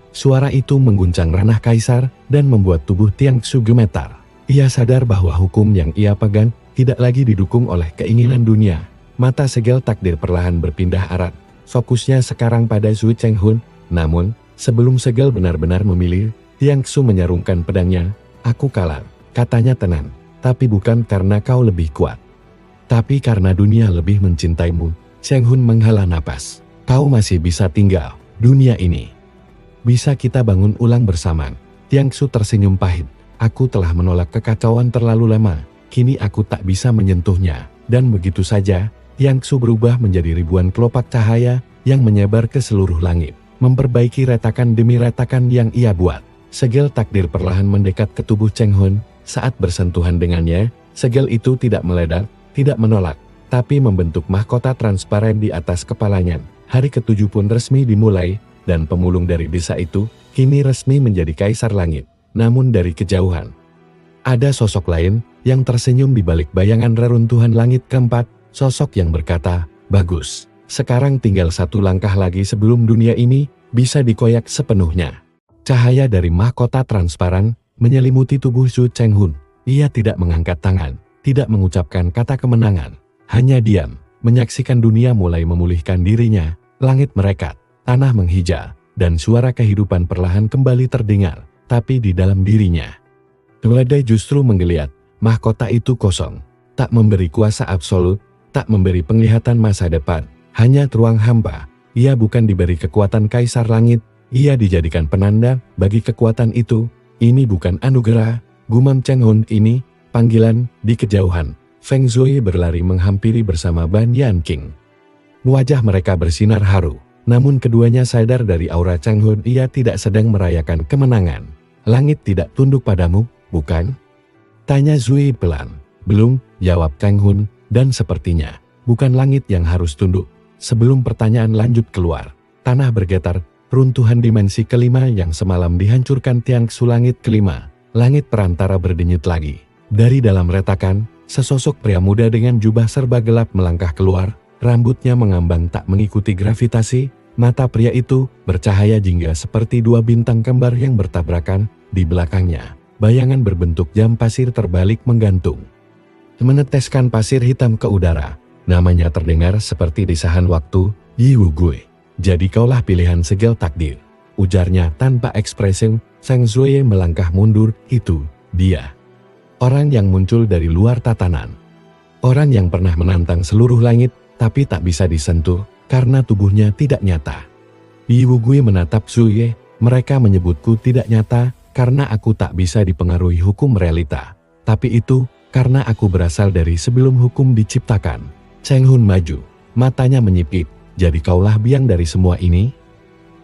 Suara itu mengguncang ranah kaisar dan membuat tubuh Tiang Xu gemetar. Ia sadar bahwa hukum yang ia pegang tidak lagi didukung oleh keinginan dunia. Mata segel takdir perlahan berpindah arah. Fokusnya sekarang pada Su Cheng Hun. Namun, sebelum segel benar-benar memilih, Tiang Xu menyarungkan pedangnya. Aku kalah, katanya tenang. Tapi bukan karena kau lebih kuat, tapi karena dunia lebih mencintaimu. Cheng Hun menghela napas. Kau masih bisa tinggal dunia ini. Bisa kita bangun ulang bersama. Tiang Xu tersenyum pahit. Aku telah menolak kekacauan terlalu lama. Kini aku tak bisa menyentuhnya. Dan begitu saja, Tiang Xu berubah menjadi ribuan kelopak cahaya yang menyebar ke seluruh langit, memperbaiki retakan demi retakan yang ia buat. Segel takdir perlahan mendekat ke tubuh Cheng Hun. Saat bersentuhan dengannya, segel itu tidak meledak, tidak menolak, tapi membentuk mahkota transparan di atas kepalanya. Hari ke-7 pun resmi dimulai, dan pemulung dari desa itu kini resmi menjadi kaisar langit. Namun dari kejauhan, ada sosok lain yang tersenyum di balik bayangan reruntuhan langit keempat, sosok yang berkata, bagus, sekarang tinggal satu langkah lagi sebelum dunia ini bisa dikoyak sepenuhnya. Cahaya dari mahkota transparan menyelimuti tubuh Su Cheng Hun. Ia tidak mengangkat tangan, tidak mengucapkan kata kemenangan, hanya diam, menyaksikan dunia mulai memulihkan dirinya. Langit merekat, tanah menghijau, dan suara kehidupan perlahan kembali terdengar, tapi di dalam dirinya. Keledai justru menggeliat. Mahkota itu kosong, tak memberi kuasa absolut, tak memberi penglihatan masa depan, hanya ruang hampa. Ia bukan diberi kekuatan kaisar langit, ia dijadikan penanda bagi kekuatan itu. Ini bukan anugerah, gumam Cheng Hun, ini panggilan. Di kejauhan, Feng Zhui berlari menghampiri bersama Ban Yanqing. Wajah mereka bersinar haru, namun keduanya sadar dari aura Cheng Hun ia tidak sedang merayakan kemenangan. Langit tidak tunduk padamu, bukan? Tanya Zhui pelan. Belum, jawab Cheng Hun, dan sepertinya bukan langit yang harus tunduk. Sebelum pertanyaan lanjut keluar, tanah bergetar. Runtuhan dimensi kelima yang semalam dihancurkan Tiang Xu langit kelima. Langit perantara berdenyut lagi. Dari dalam retakan, sesosok pria muda dengan jubah serba gelap melangkah keluar. Rambutnya mengambang tak mengikuti gravitasi. Mata pria itu bercahaya jingga seperti dua bintang kembar yang bertabrakan. Di belakangnya, bayangan berbentuk jam pasir terbalik menggantung, meneteskan pasir hitam ke udara. Namanya terdengar seperti desahan waktu. Yi Wu Gui. Jadi kaulah pilihan segel takdir, ujarnya tanpa ekspresi. Feng Zhui melangkah mundur. Itu dia, orang yang muncul dari luar tatanan, orang yang pernah menantang seluruh langit, tapi tak bisa disentuh karena tubuhnya tidak nyata. Yi Wu Gui menatap Zhui. Mereka menyebutku tidak nyata karena aku tak bisa dipengaruhi hukum realita, tapi itu karena aku berasal dari sebelum hukum diciptakan. Cheng Hun maju, matanya menyipit. Jadi kaulah biang dari semua ini?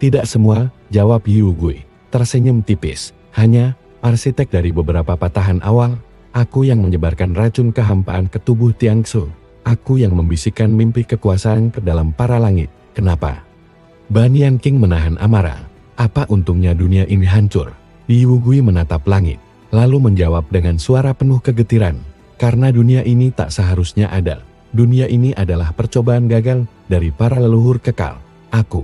Tidak semua, jawab Yi Wu Gui, tersenyum tipis. Hanya arsitek dari beberapa patahan awal. Aku yang menyebarkan racun kehampaan ke tubuh Tiang Xu. Aku yang membisikkan mimpi kekuasaan ke dalam para langit. Kenapa? Ban Yanqing menahan amarah. Apa untungnya dunia ini hancur? Yi Wu Gui menatap langit, lalu menjawab dengan suara penuh kegetiran. Karena dunia ini tak seharusnya ada. Dunia ini adalah percobaan gagal dari para leluhur kekal. Aku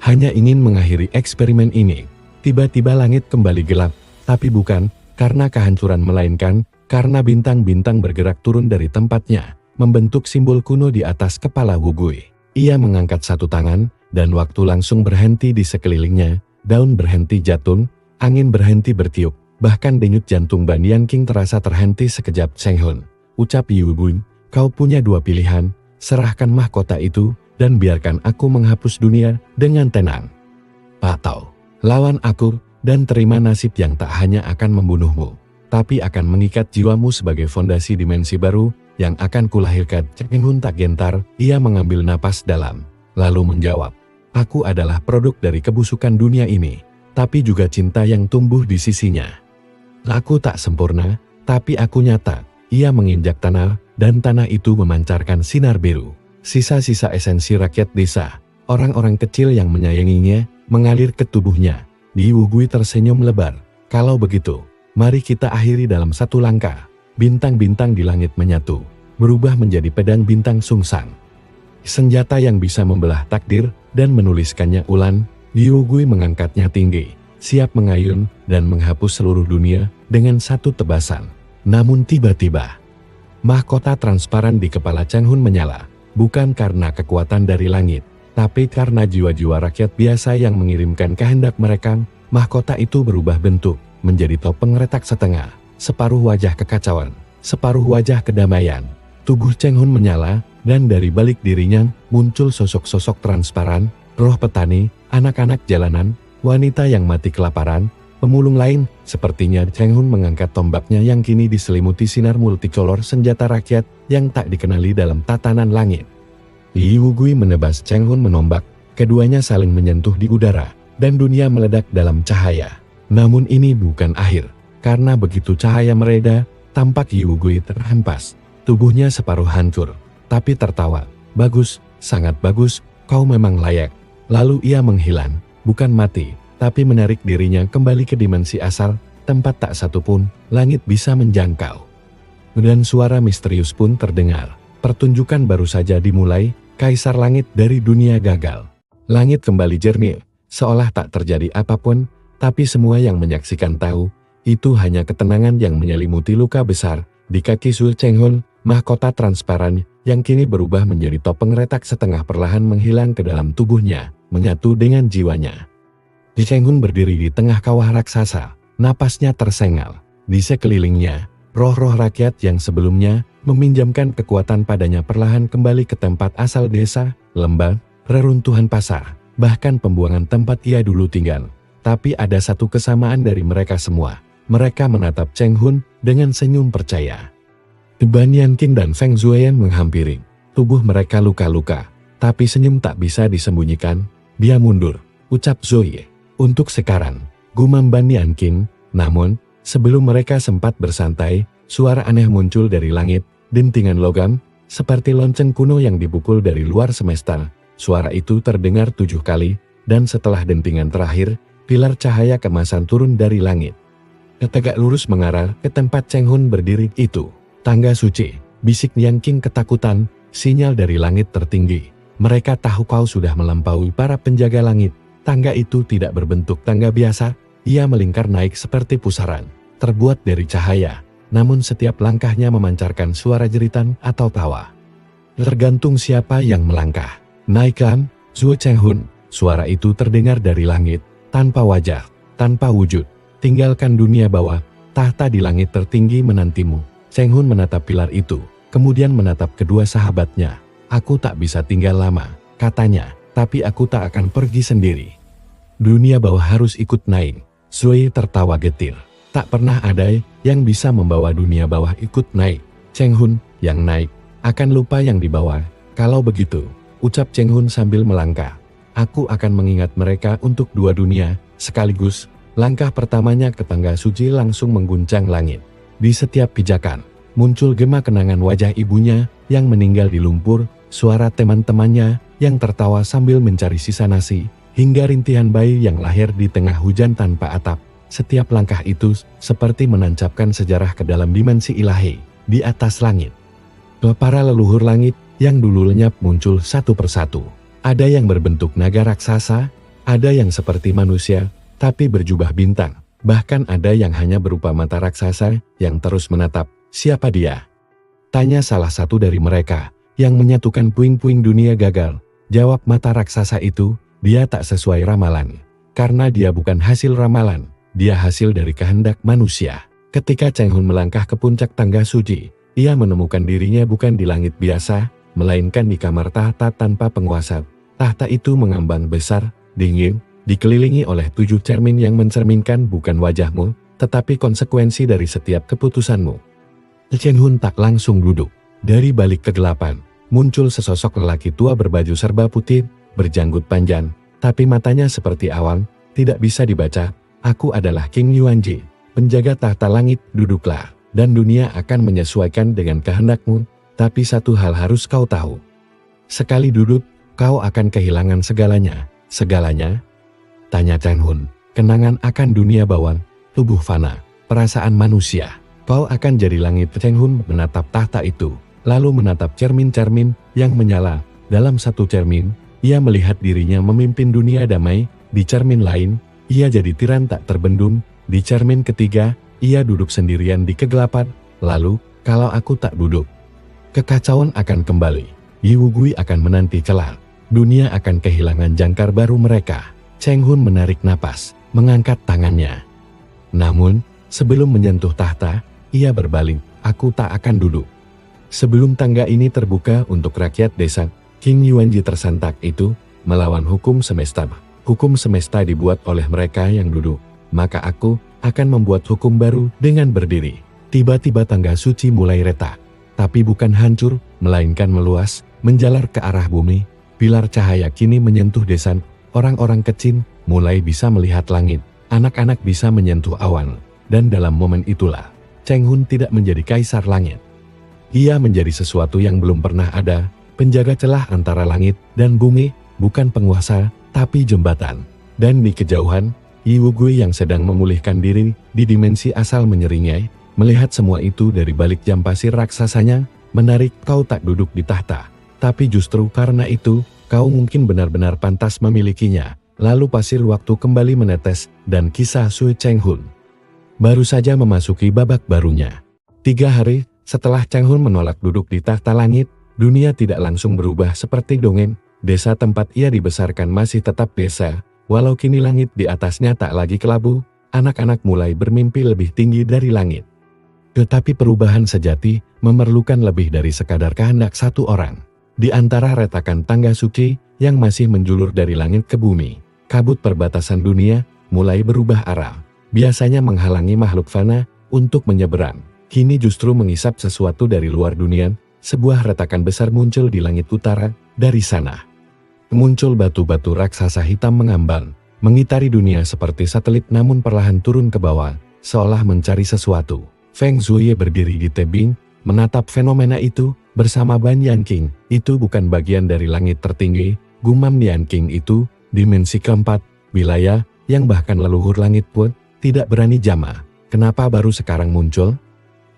hanya ingin mengakhiri eksperimen ini. Tiba-tiba langit kembali gelap, tapi bukan karena kehancuran melainkan karena bintang-bintang bergerak turun dari tempatnya, membentuk simbol kuno di atas kepala Wu Gui. Ia mengangkat satu tangan, dan waktu langsung berhenti di sekelilingnya. Daun berhenti jatuh, angin berhenti bertiup, bahkan denyut jantung Ban Yanqing terasa terhenti sekejap. Cheng Hun, ucap Yi Wu Gui. Kau punya dua pilihan, serahkan mahkota itu, dan biarkan aku menghapus dunia dengan tenang. Atau, lawan aku, dan terima nasib yang tak hanya akan membunuhmu, tapi akan mengikat jiwamu sebagai fondasi dimensi baru, yang akan kulahirkan. Cheng Hun tak gentar, ia mengambil napas dalam, lalu menjawab, aku adalah produk dari kebusukan dunia ini, tapi juga cinta yang tumbuh di sisinya. Aku tak sempurna, Tapi aku nyata, ia menginjak tanah, dan tanah itu memancarkan sinar biru. Sisa-sisa esensi rakyat desa, orang-orang kecil yang menyayanginya, mengalir ke tubuhnya. Liu Gui tersenyum lebar. Kalau begitu, mari kita akhiri dalam satu langkah. Bintang-bintang di langit menyatu, berubah menjadi pedang bintang sungsang. Senjata yang bisa membelah takdir dan menuliskannya ulang. Liu Gui mengangkatnya tinggi, siap mengayun dan menghapus seluruh dunia dengan satu tebasan. Namun tiba-tiba, mahkota transparan di kepala Cheng Hun menyala, bukan karena kekuatan dari langit, tapi karena jiwa-jiwa rakyat biasa yang mengirimkan kehendak mereka. Mahkota itu berubah bentuk, menjadi topeng retak setengah, separuh wajah kekacauan, separuh wajah kedamaian. Tubuh Cheng Hun menyala, dan dari balik dirinya muncul sosok-sosok transparan, roh petani, anak-anak jalanan, wanita yang mati kelaparan, pemulung lain. Sepertinya Cheng Hun mengangkat tombaknya yang kini diselimuti sinar multicolor, senjata rakyat yang tak dikenali dalam tatanan langit. Liu Gui menebas Cheng Hun menombak, keduanya saling menyentuh di udara, dan dunia meledak dalam cahaya. Namun ini bukan akhir, karena begitu cahaya mereda, tampak Liu Gui terhempas. Tubuhnya separuh hancur, tapi tertawa. Bagus, sangat bagus, kau memang layak. Lalu ia menghilang, bukan mati, tapi menarik dirinya kembali ke dimensi asal, tempat tak satupun langit bisa menjangkau. Dan suara misterius pun terdengar. Pertunjukan baru saja dimulai, Kaisar Langit dari dunia gagal. Langit kembali jernih, seolah tak terjadi apapun, tapi semua yang menyaksikan tahu, itu hanya ketenangan yang menyelimuti luka besar di kaki Su Cheng Hun. Mahkota transparan yang kini berubah menjadi topeng retak setengah perlahan menghilang ke dalam tubuhnya, menyatu dengan jiwanya. Cheng Hun berdiri di tengah kawah raksasa, napasnya tersengal. Di sekelilingnya, roh-roh rakyat yang sebelumnya meminjamkan kekuatan padanya perlahan kembali ke tempat asal desa, lembah, reruntuhan pasar, bahkan pembuangan tempat ia dulu tinggal. Tapi ada satu kesamaan dari mereka semua. Mereka menatap Cheng Hun dengan senyum percaya. Ban Yanqing dan Feng Zuoyan menghampiri. Tubuh mereka luka-luka, tapi senyum tak bisa disembunyikan. Dia mundur, ucap Zoe. Untuk sekarang, gumam Ban Yanqing. Namun, sebelum mereka sempat bersantai, suara aneh muncul dari langit, dentingan logam, seperti lonceng kuno yang dipukul dari luar semesta. Suara itu terdengar 7 kali, dan setelah dentingan terakhir, pilar cahaya kemasan turun dari langit. Tegak lurus mengarah ke tempat Cheng Hun berdiri itu. Tangga suci, bisik Yanqing ketakutan, sinyal dari langit tertinggi. Mereka tahu kau sudah melampaui para penjaga langit. Tangga itu tidak berbentuk tangga biasa, ia melingkar naik seperti pusaran, terbuat dari cahaya. Namun setiap langkahnya memancarkan suara jeritan atau tawa. Tergantung siapa yang melangkah. Naikkan, Su Cheng Hun, suara itu terdengar dari langit, tanpa wajah, tanpa wujud. Tinggalkan dunia bawah, tahta di langit tertinggi menantimu. Cheng Hun menatap pilar itu, kemudian menatap kedua sahabatnya. Aku tak bisa tinggal lama, katanya, tapi aku tak akan pergi sendiri. Dunia bawah harus ikut naik. Zoe tertawa getir. Tak pernah ada yang bisa membawa dunia bawah ikut naik. Cheng Hun, yang naik, akan lupa yang di bawah. Kalau begitu, ucap Cheng Hun sambil melangkah. Aku akan mengingat mereka untuk dua dunia, sekaligus. Langkah pertamanya ke tangga suci langsung mengguncang langit. Di setiap pijakan, muncul gema kenangan wajah ibunya yang meninggal di lumpur, suara teman-temannya yang tertawa sambil mencari sisa nasi, hingga rintihan bayi yang lahir di tengah hujan tanpa atap. Setiap langkah itu seperti menancapkan sejarah ke dalam dimensi ilahi di atas langit. Para leluhur langit yang dulu lenyap muncul satu persatu. Ada yang berbentuk naga raksasa, ada yang seperti manusia, tapi berjubah bintang. Bahkan ada yang hanya berupa mata raksasa yang terus menatap. Siapa dia? Tanya salah satu dari mereka yang menyatukan puing-puing dunia gagal. Jawab mata raksasa itu, dia tak sesuai ramalan. Karena dia bukan hasil ramalan, dia hasil dari kehendak manusia. Ketika Cheng Hun melangkah ke puncak tangga suci, ia menemukan dirinya bukan di langit biasa, melainkan di kamar tahta tanpa penguasa. Tahta itu mengambang besar, dingin, dikelilingi oleh 7 cermin yang mencerminkan bukan wajahmu, tetapi konsekuensi dari setiap keputusanmu. Cheng Hun tak langsung duduk. Dari balik kegelapan, muncul sesosok lelaki tua berbaju serba putih, berjanggut panjang, tapi matanya seperti awan, tidak bisa dibaca. Aku adalah King Yuanji, penjaga tahta langit, duduklah. dan dunia akan menyesuaikan dengan kehendakmu, tapi satu hal harus kau tahu. Sekali duduk, kau akan kehilangan segalanya. Segalanya? Tanya Cheng Hun. Kenangan akan dunia bawang, tubuh fana, perasaan manusia. Kau akan jadi langit. Cheng Hun menatap tahta itu, lalu menatap cermin-cermin yang menyala. Dalam satu cermin, ia melihat dirinya memimpin dunia damai. Di cermin lain, ia jadi tiran tak terbendung. Di cermin ketiga, ia duduk sendirian di kegelapan. Lalu, kalau aku tak duduk, kekacauan akan kembali. Yi Wugui akan menanti celah. Dunia akan kehilangan jangkar baru mereka. Cheng Hun menarik napas, mengangkat tangannya. Namun, sebelum menyentuh tahta, ia berbaling, aku tak akan duduk. Sebelum tangga ini terbuka untuk rakyat desa, King Yuanji tersentak itu, melawan hukum semesta. Hukum semesta dibuat oleh mereka yang duduk, maka aku akan membuat hukum baru dengan berdiri. Tiba-tiba tangga suci mulai retak, tapi bukan hancur, melainkan meluas, menjalar ke arah bumi. Pilar cahaya kini menyentuh desa, orang-orang kecil mulai bisa melihat langit, anak-anak bisa menyentuh awan, dan dalam momen itulah, Cheng Hun tidak menjadi kaisar langit. Ia menjadi sesuatu yang belum pernah ada, penjaga celah antara langit dan bumi, bukan penguasa, tapi jembatan. Dan di kejauhan, Yi Wugui yang sedang memulihkan diri di dimensi asal menyeringai, melihat semua itu dari balik jam pasir raksasanya, menarik, kau tak duduk di tahta. Tapi justru karena itu, kau mungkin benar-benar pantas memilikinya. Lalu pasir waktu kembali menetes, dan kisah Sui Cheng Hun baru saja memasuki babak barunya. 3 hari setelah Cheng Hun menolak duduk di tahta langit, dunia tidak langsung berubah seperti dongeng. Desa tempat ia dibesarkan masih tetap desa, walau kini langit di atasnya tak lagi kelabu. Anak-anak mulai bermimpi lebih tinggi dari langit. Tetapi perubahan sejati memerlukan lebih dari sekadar kehendak satu orang. Di antara retakan tangga suci yang masih menjulur dari langit ke bumi, kabut perbatasan dunia mulai berubah arah. Biasanya menghalangi makhluk fana untuk menyeberang, kini justru mengisap sesuatu dari luar dunia. Sebuah retakan besar muncul di langit utara. Dari sana muncul batu-batu raksasa hitam mengambang, mengitari dunia seperti satelit, namun perlahan turun ke bawah, seolah mencari sesuatu. Feng Zhuye berdiri di tebing, menatap fenomena itu, bersama Ban Yanqing. Itu bukan bagian dari langit tertinggi, gumam Yanqing itu, dimensi keempat, wilayah, yang bahkan leluhur langit pun, tidak berani jamah. Kenapa baru sekarang muncul?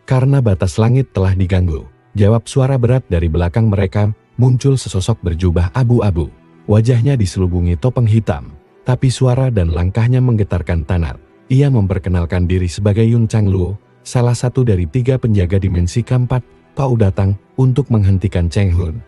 Karena batas langit telah diganggu. Jawab suara berat dari belakang mereka, muncul sesosok berjubah abu-abu. Wajahnya diselubungi topeng hitam, tapi suara dan langkahnya menggetarkan tanah. Ia memperkenalkan diri sebagai Yun Changluo, salah satu dari 3 penjaga dimensi keempat. Kau datang untuk menghentikan Cheng Hun?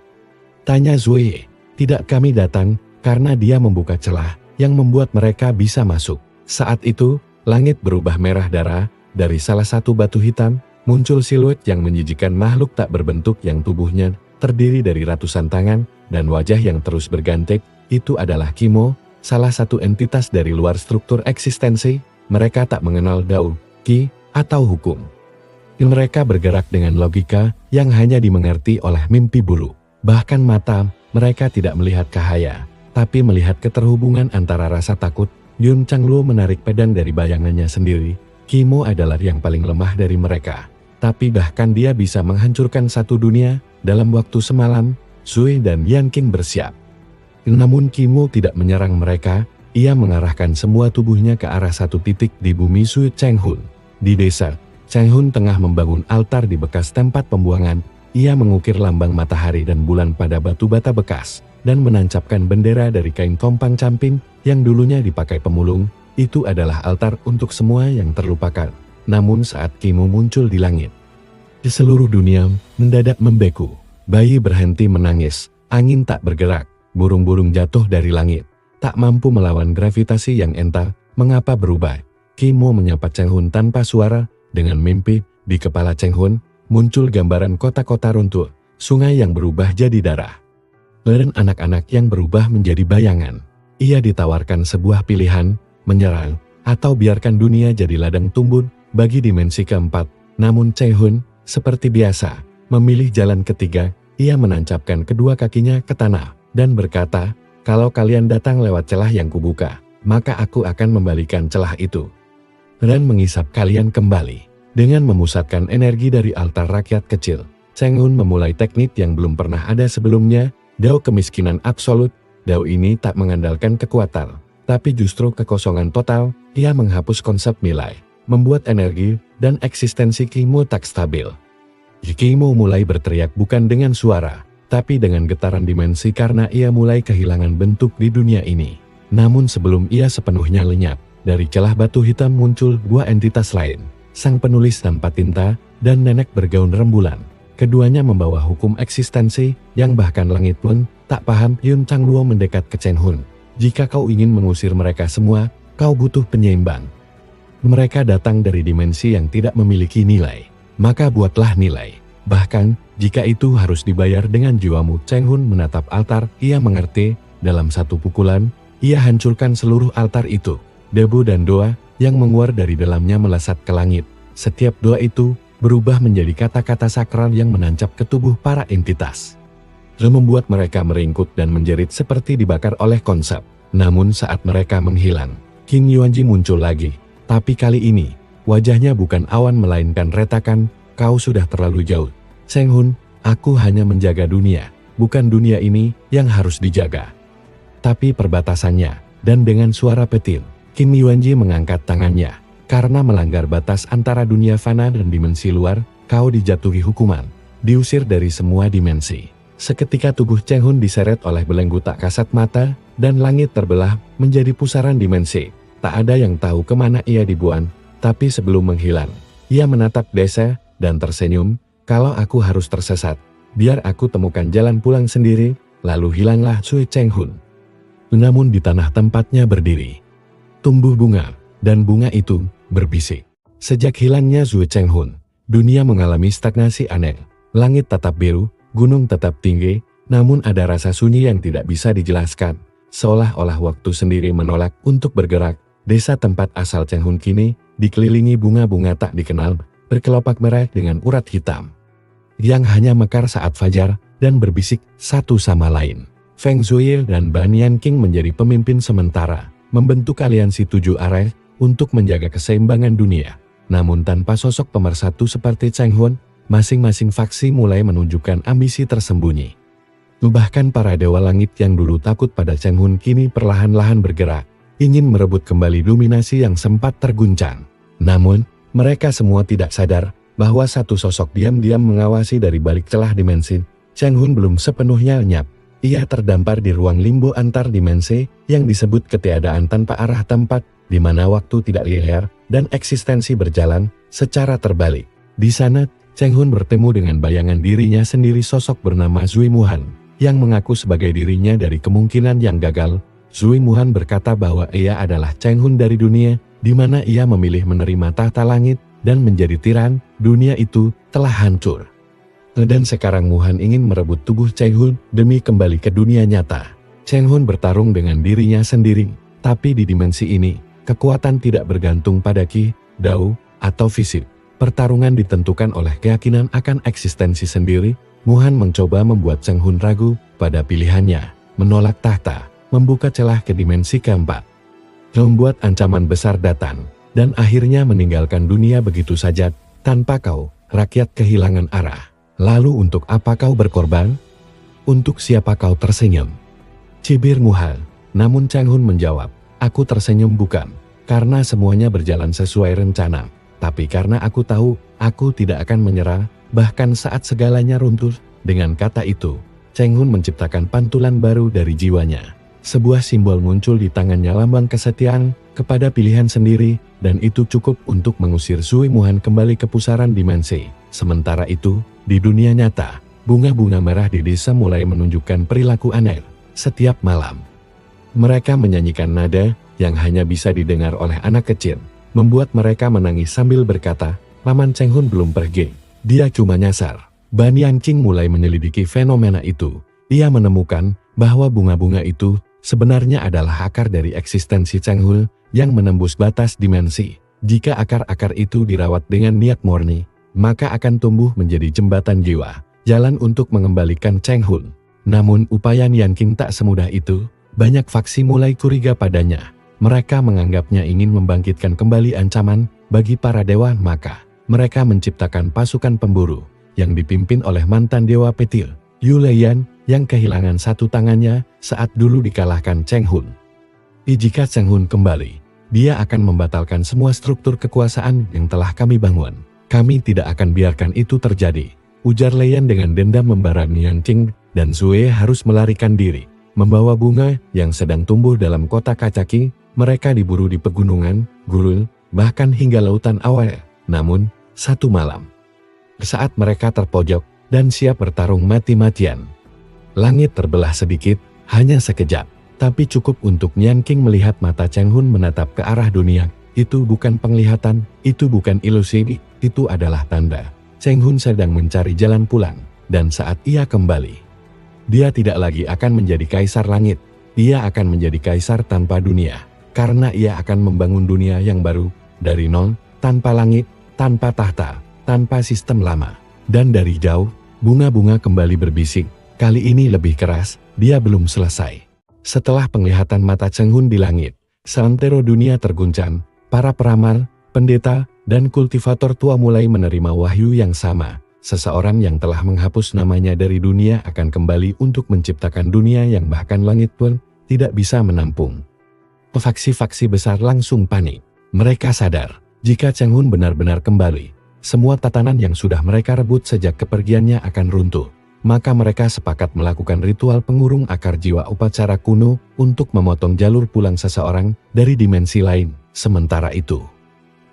Tanya Zhuye. Tidak, kami datang karena dia membuka celah yang membuat mereka bisa masuk. Saat itu, langit berubah merah darah. Dari salah satu batu hitam, muncul siluet yang menjijikan, makhluk tak berbentuk yang tubuhnya terdiri dari ratusan tangan dan wajah yang terus bergantek. Itu adalah Kimo, salah satu entitas dari luar struktur eksistensi. Mereka tak mengenal Dao, Qi, atau hukum. Mereka bergerak dengan logika yang hanya dimengerti oleh mimpi buruk. Bahkan mata mereka tidak melihat cahaya, tapi melihat keterhubungan antara rasa takut. Yun Changluo menarik pedang dari bayangannya sendiri. Kimo adalah yang paling lemah dari mereka, tapi bahkan dia bisa menghancurkan satu dunia dalam waktu semalam. Zui dan Yanqing bersiap. Namun Kimo tidak menyerang mereka. Ia mengarahkan semua tubuhnya ke arah satu titik di bumi Sui Cheng Hun. Di desa, Cheng Hun tengah membangun altar di bekas tempat pembuangan. Ia mengukir lambang matahari dan bulan pada batu bata bekas, dan menancapkan bendera dari kain kompang camping yang dulunya dipakai pemulung. Itu adalah altar untuk semua yang terlupakan. Namun saat Kimo muncul di langit, di seluruh dunia mendadak membeku. Bayi berhenti menangis, angin tak bergerak, burung-burung jatuh dari langit, tak mampu melawan gravitasi yang entar. Mengapa berubah? Kimo menyapa Cheng Hun tanpa suara. Dengan mimpi, di kepala Cheng Hun muncul gambaran kota-kota runtuh, sungai yang berubah jadi darah, dan anak-anak yang berubah menjadi bayangan. Ia ditawarkan sebuah pilihan, menyerang, atau biarkan dunia jadi ladang tumbun bagi dimensi keempat. Namun Cheng Hun, seperti biasa, memilih jalan ketiga. Ia menancapkan kedua kakinya ke tanah, dan berkata, kalau kalian datang lewat celah yang kubuka, maka aku akan membalikan celah itu, dan mengisap kalian kembali. Dengan memusatkan energi dari altar rakyat kecil, Cheng Hun memulai teknik yang belum pernah ada sebelumnya, Dao kemiskinan absolut. Dao ini tak mengandalkan kekuatan, tapi justru kekosongan total. Ia menghapus konsep nilai, membuat energi dan eksistensi Qimo tak stabil. Qimo mulai berteriak bukan dengan suara, tapi dengan getaran dimensi karena ia mulai kehilangan bentuk di dunia ini. Namun sebelum ia sepenuhnya lenyap, dari celah batu hitam muncul dua entitas lain, sang penulis tanpa tinta dan nenek bergaun rembulan. Keduanya membawa hukum eksistensi yang bahkan langit pun tak paham. Yun Changluo mendekat ke Cheng Hun. Jika kau ingin mengusir mereka semua, kau butuh penyeimbang. Mereka datang dari dimensi yang tidak memiliki nilai, maka buatlah nilai. Bahkan, jika itu harus dibayar dengan jiwamu. Cheng Hun menatap altar, ia mengerti. Dalam satu pukulan, ia hancurkan seluruh altar itu. Debu dan doa yang menguar dari dalamnya melesat ke langit. Setiap doa itu berubah menjadi kata-kata sakral yang menancap ke tubuh para entitas. Membuat mereka meringkuk dan menjerit seperti dibakar oleh konsep. Namun saat mereka menghilang, Qin Yuanji muncul lagi. Tapi kali ini, wajahnya bukan awan melainkan retakan. Kau sudah terlalu jauh, Cheng Hun. Aku hanya menjaga dunia, bukan dunia ini yang harus dijaga, tapi perbatasannya. Dan dengan suara petir, Qin Yuanji mengangkat tangannya. Karena melanggar batas antara dunia fana dan dimensi luar, kau dijatuhi hukuman, diusir dari semua dimensi. Seketika tubuh Cheng Hun diseret oleh belenggu tak kasat mata, dan langit terbelah menjadi pusaran dimensi. Tak ada yang tahu kemana ia dibuang, tapi sebelum menghilang, ia menatap desa dan tersenyum. Kalau aku harus tersesat, biar aku temukan jalan pulang sendiri. Lalu hilanglah Sui Cheng Hun. Namun di tanah tempatnya berdiri, tumbuh bunga, dan bunga itu berbisik. Sejak hilangnya Sui Cheng Hun, dunia mengalami stagnasi aneh. Langit tetap biru, gunung tetap tinggi, namun ada rasa sunyi yang tidak bisa dijelaskan. Seolah-olah waktu sendiri menolak untuk bergerak. Desa tempat asal Cheng Hun kini dikelilingi bunga-bunga tak dikenal, berkelopak merah dengan urat hitam, yang hanya mekar saat fajar dan berbisik satu sama lain. Feng Shui dan Ban Yanqing menjadi pemimpin sementara, membentuk aliansi 7 arah untuk menjaga keseimbangan dunia. Namun tanpa sosok pemersatu seperti Cheng Hun, masing-masing faksi mulai menunjukkan ambisi tersembunyi. Bahkan para dewa langit yang dulu takut pada Cheng Hun kini perlahan-lahan bergerak, ingin merebut kembali dominasi yang sempat terguncang. Namun, mereka semua tidak sadar bahwa satu sosok diam-diam mengawasi dari balik celah dimensi. Cheng Hun belum sepenuhnya lenyap. Ia terdampar di ruang limbo antar dimensi yang disebut ketiadaan tanpa arah, tempat di mana waktu tidak linear dan eksistensi berjalan secara terbalik. Di sana, Cheng Hun bertemu dengan bayangan dirinya sendiri, sosok bernama Zui Muhan, yang mengaku sebagai dirinya dari kemungkinan yang gagal. Zui Muhan berkata bahwa ia adalah Cheng Hun dari dunia, di mana ia memilih menerima tahta langit dan menjadi tiran. Dunia itu telah hancur. Dan sekarang Muhan ingin merebut tubuh Cheng Hun demi kembali ke dunia nyata. Cheng Hun bertarung dengan dirinya sendiri, tapi di dimensi ini, kekuatan tidak bergantung pada Qi, Dao, atau fisik. Pertarungan ditentukan oleh keyakinan akan eksistensi sendiri. Muhan mencoba membuat Cheng Hun ragu pada pilihannya, menolak tahta, membuka celah ke dimensi keempat, membuat ancaman besar datang, dan akhirnya meninggalkan dunia begitu saja. Tanpa kau, rakyat kehilangan arah. Lalu untuk apa kau berkorban? Untuk siapa kau tersenyum? Cibir Muhan. Namun Cheng Hun menjawab, aku tersenyum bukan karena semuanya berjalan sesuai rencana, tapi karena aku tahu, aku tidak akan menyerah, bahkan saat segalanya runtuh. Dengan kata itu, Cheng Hun menciptakan pantulan baru dari jiwanya. Sebuah simbol muncul di tangannya, lambang kesetiaan kepada pilihan sendiri, dan itu cukup untuk mengusir Zui Muhan kembali ke pusaran dimensi. Sementara itu, di dunia nyata, bunga-bunga merah di desa mulai menunjukkan perilaku aneh. Setiap malam, mereka menyanyikan nada yang hanya bisa didengar oleh anak kecil, membuat mereka menangis sambil berkata, paman Cheng Hun belum pergi, dia cuma nyasar. Ban Yanqing mulai menyelidiki fenomena itu. Ia menemukan bahwa bunga-bunga itu sebenarnya adalah akar dari eksistensi Cheng Hun yang menembus batas dimensi. Jika akar-akar itu dirawat dengan niat murni, maka akan tumbuh menjadi jembatan jiwa, jalan untuk mengembalikan Cheng Hun. Namun upaya Yanqing tak semudah itu. Banyak faksi mulai curiga padanya. Mereka menganggapnya ingin membangkitkan kembali ancaman bagi para dewa, maka mereka menciptakan pasukan pemburu yang dipimpin oleh mantan dewa petir, Yu Leian, yang kehilangan satu tangannya saat dulu dikalahkan Cheng Hun. Jika Cheng Hun kembali, dia akan membatalkan semua struktur kekuasaan yang telah kami bangun. Kami tidak akan biarkan itu terjadi, ujar Leian dengan dendam membara Nianqing, dan Zue harus melarikan diri. Membawa bunga yang sedang tumbuh dalam kota kacaki, mereka diburu di pegunungan, gurun, bahkan hingga lautan awal. Namun, satu malam, saat mereka terpojok dan siap bertarung mati-matian, langit terbelah sedikit, hanya sekejap, tapi cukup untuk Nianqing melihat mata Cheng Hun menatap ke arah dunia. Itu bukan penglihatan, itu bukan ilusi, itu adalah tanda Cheng Hun sedang mencari jalan pulang, dan saat ia kembali, dia tidak lagi akan menjadi kaisar langit, dia akan menjadi kaisar tanpa dunia, karena ia akan membangun dunia yang baru, dari nol, tanpa langit, tanpa tahta, tanpa sistem lama. Dan dari jauh, bunga-bunga kembali berbisik, kali ini lebih keras, dia belum selesai. Setelah penglihatan mata Cheng Hun di langit, seantero dunia terguncang, para peramal, pendeta, dan kultivator tua mulai menerima wahyu yang sama. Seseorang yang telah menghapus namanya dari dunia akan kembali untuk menciptakan dunia yang bahkan langit pun tidak bisa menampung. Faksi-faksi besar langsung panik. Mereka sadar, jika Cheng Hun benar-benar kembali, semua tatanan yang sudah mereka rebut sejak kepergiannya akan runtuh. Maka mereka sepakat melakukan ritual pengurung akar jiwa upacara kuno untuk memotong jalur pulang seseorang dari dimensi lain. Sementara itu,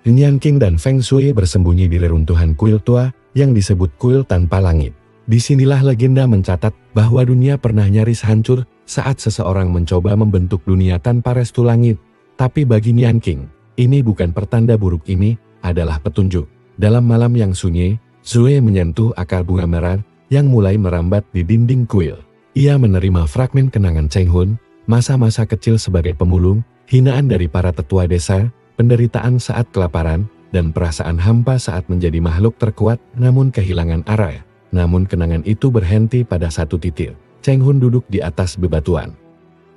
Nianqing dan Feng Shui bersembunyi di reruntuhan kuil tua yang disebut kuil tanpa langit. Disinilah legenda mencatat bahwa dunia pernah nyaris hancur saat seseorang mencoba membentuk dunia tanpa restu langit. Tapi bagi Nianqing, ini bukan pertanda buruk, ini adalah petunjuk. Dalam malam yang sunyi, Zue menyentuh akar bunga merah yang mulai merambat di dinding kuil. Ia menerima fragmen kenangan Cheng Hun, masa-masa kecil sebagai pemulung, hinaan dari para tetua desa, penderitaan saat kelaparan, dan perasaan hampa saat menjadi makhluk terkuat namun kehilangan arah. Namun kenangan itu berhenti pada satu titik. Cheng Hun duduk di atas bebatuan,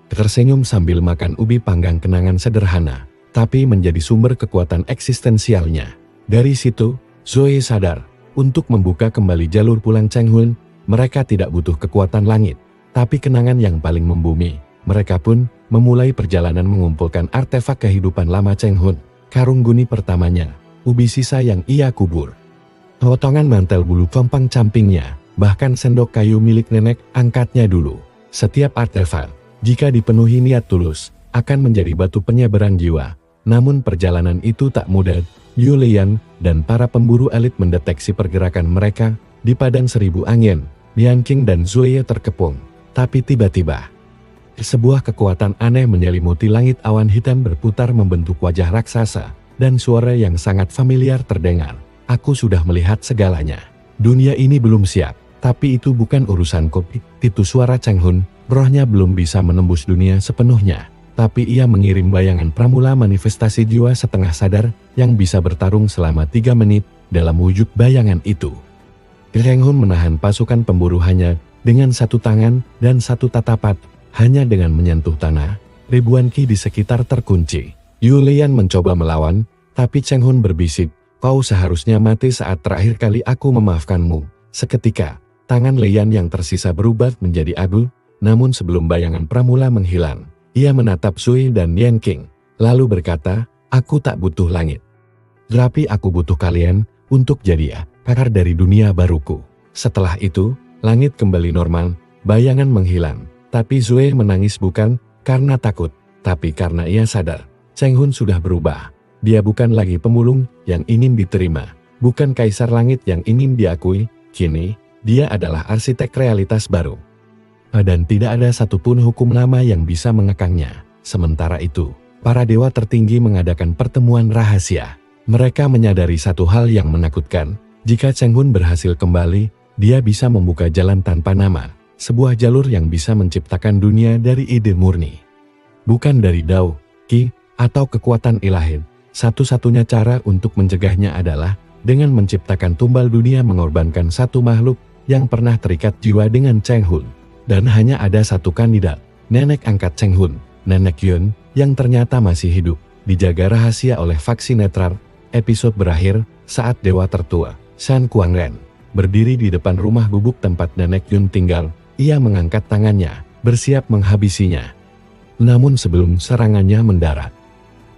tersenyum sambil makan ubi panggang kenangan sederhana, tapi menjadi sumber kekuatan eksistensialnya. Dari situ, Zoe sadar, untuk membuka kembali jalur pulang Cheng Hun, mereka tidak butuh kekuatan langit, tapi kenangan yang paling membumi. Mereka pun memulai perjalanan mengumpulkan artefak kehidupan lama Cheng Hun, karung guni pertamanya, ubi sisa yang ia kubur, potongan mantel bulu kompang campingnya, bahkan sendok kayu milik nenek angkatnya dulu. Setiap artefak, jika dipenuhi niat tulus, akan menjadi batu penyeberan jiwa. Namun perjalanan itu tak mudah. Yu Leian dan para pemburu elit mendeteksi pergerakan mereka di padang seribu angin. Nianqing dan Zue terkepung. Tapi tiba-tiba, sebuah kekuatan aneh menyelimuti langit. Awan hitam berputar membentuk wajah raksasa, dan suara yang sangat familiar terdengar. Aku sudah melihat segalanya. Dunia ini belum siap, tapi itu bukan urusanku. Itu suara Cheng Hun, rohnya belum bisa menembus dunia sepenuhnya. Tapi ia mengirim bayangan pramula manifestasi jiwa setengah sadar yang bisa bertarung selama 3 menit dalam wujud bayangan itu. Cheng Hun menahan pasukan pemburu hanya dengan satu tangan dan satu tatapan. Hanya dengan menyentuh tanah, ribuan ki di sekitar terkunci. Yu Leian mencoba melawan, tapi Cheng Hun berbisik, kau seharusnya mati saat terakhir kali aku memaafkanmu. Seketika, tangan Leian yang tersisa berubah menjadi abu, namun sebelum bayangan pramula menghilang, ia menatap Zui dan Nianqing, lalu berkata, aku tak butuh langit. Tapi aku butuh kalian untuk jadi akar dari dunia baruku. Setelah itu, langit kembali normal, bayangan menghilang. Tapi Zui menangis bukan karena takut, tapi karena ia sadar, Cheng Hun sudah berubah. Dia bukan lagi pemulung yang ingin diterima, bukan kaisar langit yang ingin diakui. Kini, dia adalah arsitek realitas baru. Dan tidak ada satupun hukum lama yang bisa mengekangnya. Sementara itu, para dewa tertinggi mengadakan pertemuan rahasia. Mereka menyadari satu hal yang menakutkan. Jika Cheng Hun berhasil kembali, dia bisa membuka jalan tanpa nama. Sebuah jalur yang bisa menciptakan dunia dari ide murni. Bukan dari Dao, Qi, atau kekuatan ilahi. Satu-satunya cara untuk mencegahnya adalah dengan menciptakan tumbal dunia, mengorbankan satu makhluk yang pernah terikat jiwa dengan Cheng Hun. Dan hanya ada satu kandidat, nenek angkat Cheng Hun, Nenek Yun, yang ternyata masih hidup, dijaga rahasia oleh faksi netral, Episode berakhir saat dewa tertua, Shan Kuangren, berdiri di depan rumah gubuk tempat Nenek Yun tinggal. Ia mengangkat tangannya, bersiap menghabisinya. Namun sebelum serangannya mendarat,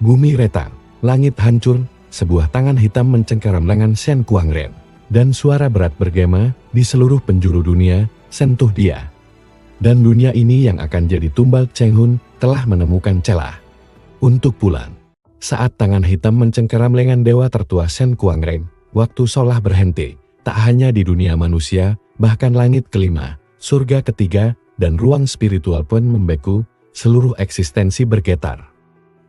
bumi retak, langit hancur, sebuah tangan hitam mencengkeram lengan Shan Kuangren, dan suara berat bergema di seluruh penjuru dunia, sentuh dia. Dan dunia ini yang akan jadi tumbal Cheng Hun telah menemukan celah untuk pulang. Saat tangan hitam mencengkeram lengan dewa tertua Shan Kuangren, waktu seolah berhenti, tak hanya di dunia manusia, bahkan langit kelima, surga ketiga, dan ruang spiritual pun membeku, seluruh eksistensi bergetar.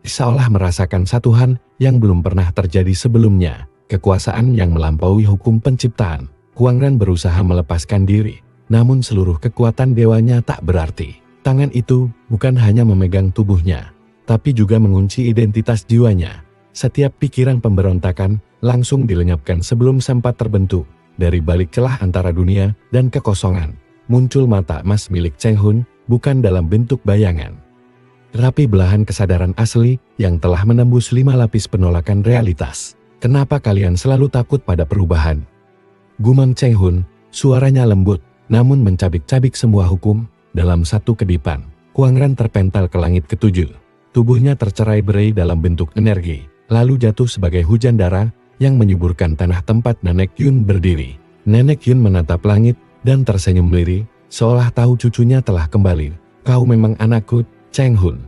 Seolah merasakan satu hal yang belum pernah terjadi sebelumnya, kekuasaan yang melampaui hukum penciptaan. Kuangren berusaha melepaskan diri, namun seluruh kekuatan dewanya tak berarti. Tangan itu bukan hanya memegang tubuhnya, tapi juga mengunci identitas jiwanya. Setiap pikiran pemberontakan langsung dilenyapkan sebelum sempat terbentuk. Dari balik celah antara dunia dan kekosongan, muncul mata emas milik Cheng Hun, bukan dalam bentuk bayangan, rapi belahan kesadaran asli yang telah menembus 5 lapis penolakan realitas. Kenapa kalian selalu takut pada perubahan? Gumam Cheng Hun, suaranya lembut, namun mencabik-cabik semua hukum. Dalam satu kedipan, Kuangren terpental ke langit ketujuh. Tubuhnya tercerai-berai dalam bentuk energi, lalu jatuh sebagai hujan darah yang menyuburkan tanah tempat Nenek Yun berdiri. Nenek Yun menatap langit dan tersenyum lirih, seolah tahu cucunya telah kembali. Kau memang anakku, Cheng Hun.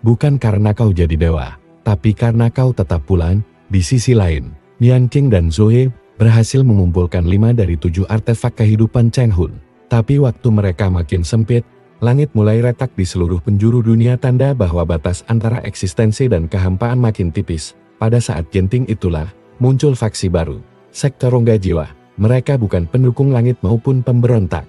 Bukan karena kau jadi dewa, tapi karena kau tetap pulang. Di sisi lain, Nianqing dan Zoe berhasil mengumpulkan 5 dari 7 artefak kehidupan Cheng Hun. Tapi waktu mereka makin sempit, langit mulai retak di seluruh penjuru dunia, tanda bahwa batas antara eksistensi dan kehampaan makin tipis. Pada saat genting itulah, muncul faksi baru, sekte rongga jiwa. Mereka bukan pendukung langit maupun pemberontak.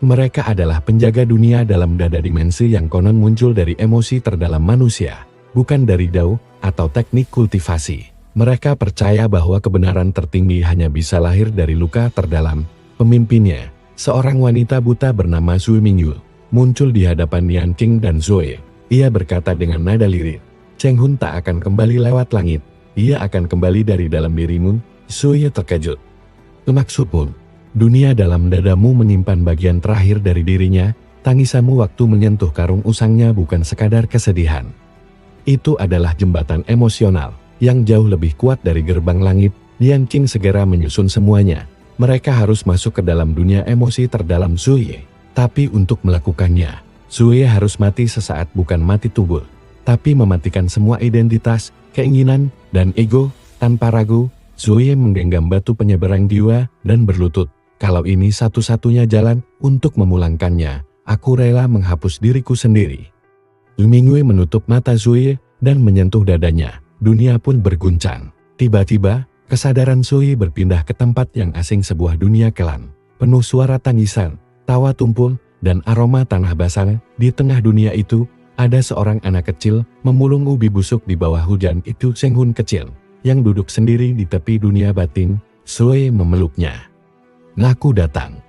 Mereka adalah penjaga dunia dalam dada dimensi yang konon muncul dari emosi terdalam manusia, bukan dari dao atau teknik kultivasi. Mereka percaya bahwa kebenaran tertinggi hanya bisa lahir dari luka terdalam. Pemimpinnya, seorang wanita buta bernama Zui Mingyul, muncul di hadapan Nianqing dan Zoe. Ia berkata dengan nada lirih, Cheng Hun tak akan kembali lewat langit, ia akan kembali dari dalam dirimu. Zoe terkejut. Maksudmu, dunia dalam dadamu menyimpan bagian terakhir dari dirinya. Tangisanmu waktu menyentuh karung usangnya bukan sekadar kesedihan. Itu adalah jembatan emosional yang jauh lebih kuat dari gerbang langit. Nianqing segera menyusun semuanya. Mereka harus masuk ke dalam dunia emosi terdalam Zoe. Tapi untuk melakukannya, Zoe harus mati sesaat, bukan mati tubuh, tapi mematikan semua identitas, keinginan, dan ego. Tanpa ragu, Zoe menggenggam batu penyeberang jiwa dan berlutut. Kalau ini satu-satunya jalan untuk memulangkannya, aku rela menghapus diriku sendiri. Lumingwe menutup mata Zoe dan menyentuh dadanya. Dunia pun berguncang. Tiba-tiba, kesadaran Zoe berpindah ke tempat yang asing, sebuah dunia kelam, penuh suara tangisan, tawa tumpul, dan aroma tanah basah. Di tengah dunia itu, ada seorang anak kecil memulung ubi busuk di bawah hujan. Itu Cheng Hun kecil, yang duduk sendiri di tepi dunia batin. Zoe memeluknya. Aku datang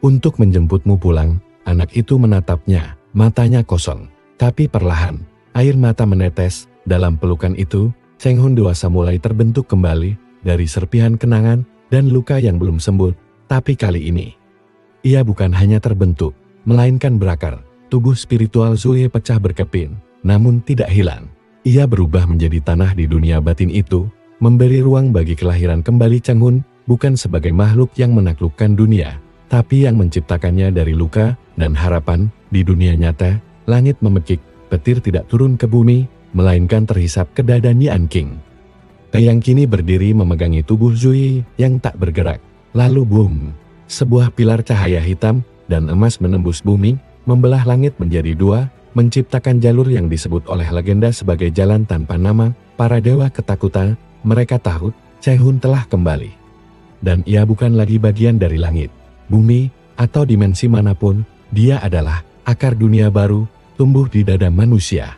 untuk menjemputmu pulang. Anak itu menatapnya, matanya kosong, tapi perlahan, air mata menetes. Dalam pelukan itu, Cheng Hun dewasa mulai terbentuk kembali, dari serpihan kenangan dan luka yang belum sembuh. Tapi kali ini, ia bukan hanya terbentuk, melainkan berakar. Tubuh spiritual Zoe pecah berkepin, namun tidak hilang. Ia berubah menjadi tanah di dunia batin itu, memberi ruang bagi kelahiran kembali Cheng Hun, bukan sebagai makhluk yang menaklukkan dunia, tapi yang menciptakannya dari luka dan harapan. Di dunia nyata, langit memekik, petir tidak turun ke bumi, melainkan terhisap ke dada Nianqing, yang kini berdiri memegangi tubuh Zoe yang tak bergerak. Lalu boom! Sebuah pilar cahaya hitam dan emas menembus bumi, membelah langit menjadi dua, menciptakan jalur yang disebut oleh legenda sebagai jalan tanpa nama. Para dewa ketakutan, mereka tahu Cheng Hun telah kembali. Dan ia bukan lagi bagian dari langit, bumi, atau dimensi manapun. Dia adalah akar dunia baru, tumbuh di dada manusia,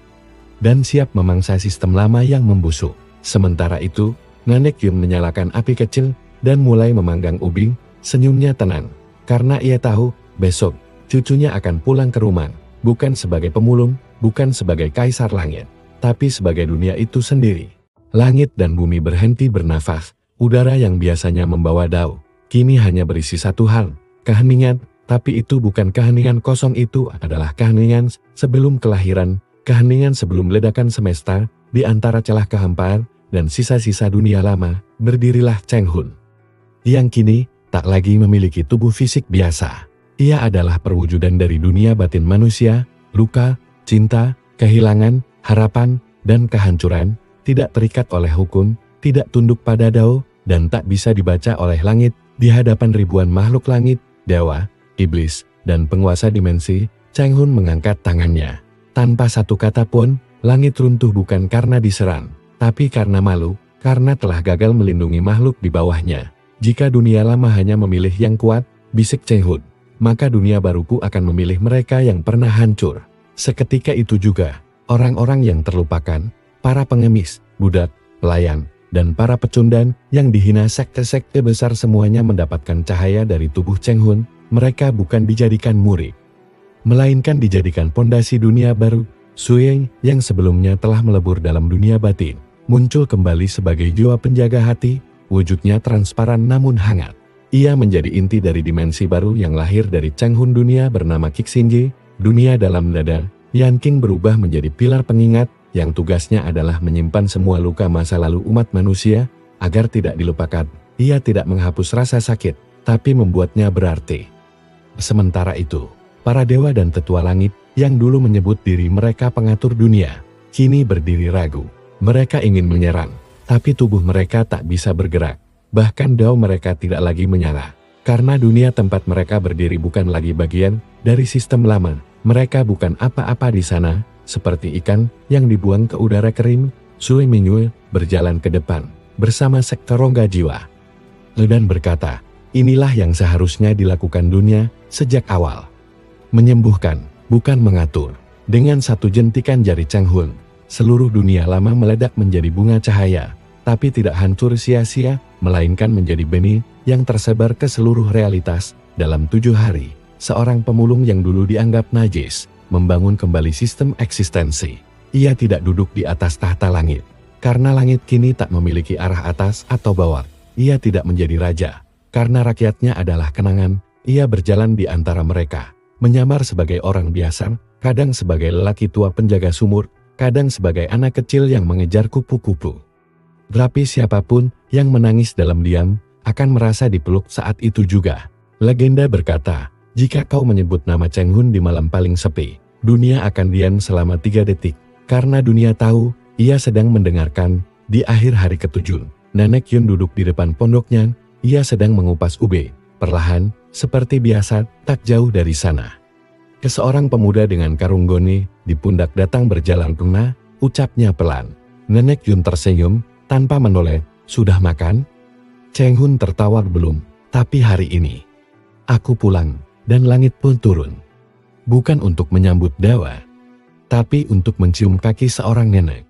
dan siap memangsa sistem lama yang membusuk. Sementara itu, Nenek Yun menyalakan api kecil dan mulai memanggang ubi. Senyumnya tenang, karena ia tahu besok cucunya akan pulang ke rumah, bukan sebagai pemulung, bukan sebagai kaisar langit, tapi sebagai dunia itu sendiri. Langit dan bumi berhenti bernafas. Udara yang biasanya membawa dao, kini hanya berisi satu hal, keheningan. Tapi itu bukan keheningan kosong, itu adalah keheningan sebelum kelahiran, keheningan sebelum ledakan semesta. Di antara celah kehampaan dan sisa-sisa dunia lama, berdirilah Cheng Hun. Yang kini tak lagi memiliki tubuh fisik biasa. Ia adalah perwujudan dari dunia batin manusia, luka, cinta, kehilangan, harapan, dan kehancuran, tidak terikat oleh hukum, tidak tunduk pada dao, dan tak bisa dibaca oleh langit. Di hadapan ribuan makhluk langit, dewa, iblis, dan penguasa dimensi, Cheng Hun mengangkat tangannya. Tanpa satu kata pun, langit runtuh bukan karena diserang, tapi karena malu, karena telah gagal melindungi makhluk di bawahnya. Jika dunia lama hanya memilih yang kuat, bisik Cheng Hun, maka dunia baruku akan memilih mereka yang pernah hancur. Seketika itu juga, orang-orang yang terlupakan, para pengemis, budak, pelayan, dan para pecundan yang dihina sekte-sekte besar semuanya mendapatkan cahaya dari tubuh Cheng Hun. Mereka bukan dijadikan murid, melainkan dijadikan pondasi dunia baru. Suyeng yang sebelumnya telah melebur dalam dunia batin, muncul kembali sebagai jiwa penjaga hati, wujudnya transparan namun hangat. Ia menjadi inti dari dimensi baru yang lahir dari Cheng Hun. Dunia bernama Kixinji, dunia dalam dada. Yan Qing berubah menjadi pilar pengingat, yang tugasnya adalah menyimpan semua luka masa lalu umat manusia, agar tidak dilupakan. Ia tidak menghapus rasa sakit, tapi membuatnya berarti. Sementara itu, para dewa dan tetua langit, yang dulu menyebut diri mereka pengatur dunia, kini berdiri ragu. Mereka ingin menyerang, tapi tubuh mereka tak bisa bergerak. Bahkan dao mereka tidak lagi menyala, karena dunia tempat mereka berdiri bukan lagi bagian dari sistem lama. Mereka bukan apa-apa di sana, seperti ikan yang dibuang ke udara kering. Sui Mingyue berjalan ke depan, bersama sekte rongga jiwa. Dan berkata, inilah yang seharusnya dilakukan dunia sejak awal. Menyembuhkan, bukan mengatur. Dengan satu jentikan jari Cheng Hun, seluruh dunia lama meledak menjadi bunga cahaya, tapi tidak hancur sia-sia, melainkan menjadi benih yang tersebar ke seluruh realitas. Dalam 7 hari, seorang pemulung yang dulu dianggap najis, membangun kembali sistem eksistensi. Ia tidak duduk di atas tahta langit, karena langit kini tak memiliki arah atas atau bawah. Ia tidak menjadi raja, karena rakyatnya adalah kenangan. Ia berjalan di antara mereka, menyamar sebagai orang biasa, kadang sebagai lelaki tua penjaga sumur, kadang sebagai anak kecil yang mengejar kupu-kupu. Tapi siapapun yang menangis dalam diam, akan merasa dipeluk saat itu juga. Legenda berkata, jika kau menyebut nama Cheng Hun di malam paling sepi, dunia akan diam selama 3 detik. Karena dunia tahu, ia sedang mendengarkan. Di akhir hari ke-7, Nenek Yun duduk di depan pondoknya. Ia sedang mengupas ube. Perlahan, seperti biasa, tak jauh dari sana. Seorang pemuda dengan karung goni di pundak datang berjalan tengah, ucapnya pelan. Nenek Yun tersenyum, tanpa menoleh, sudah makan? Cheng Hun tertawa, belum, tapi hari ini aku pulang, dan langit pun turun. Bukan untuk menyambut dewa, tapi untuk mencium kaki seorang nenek.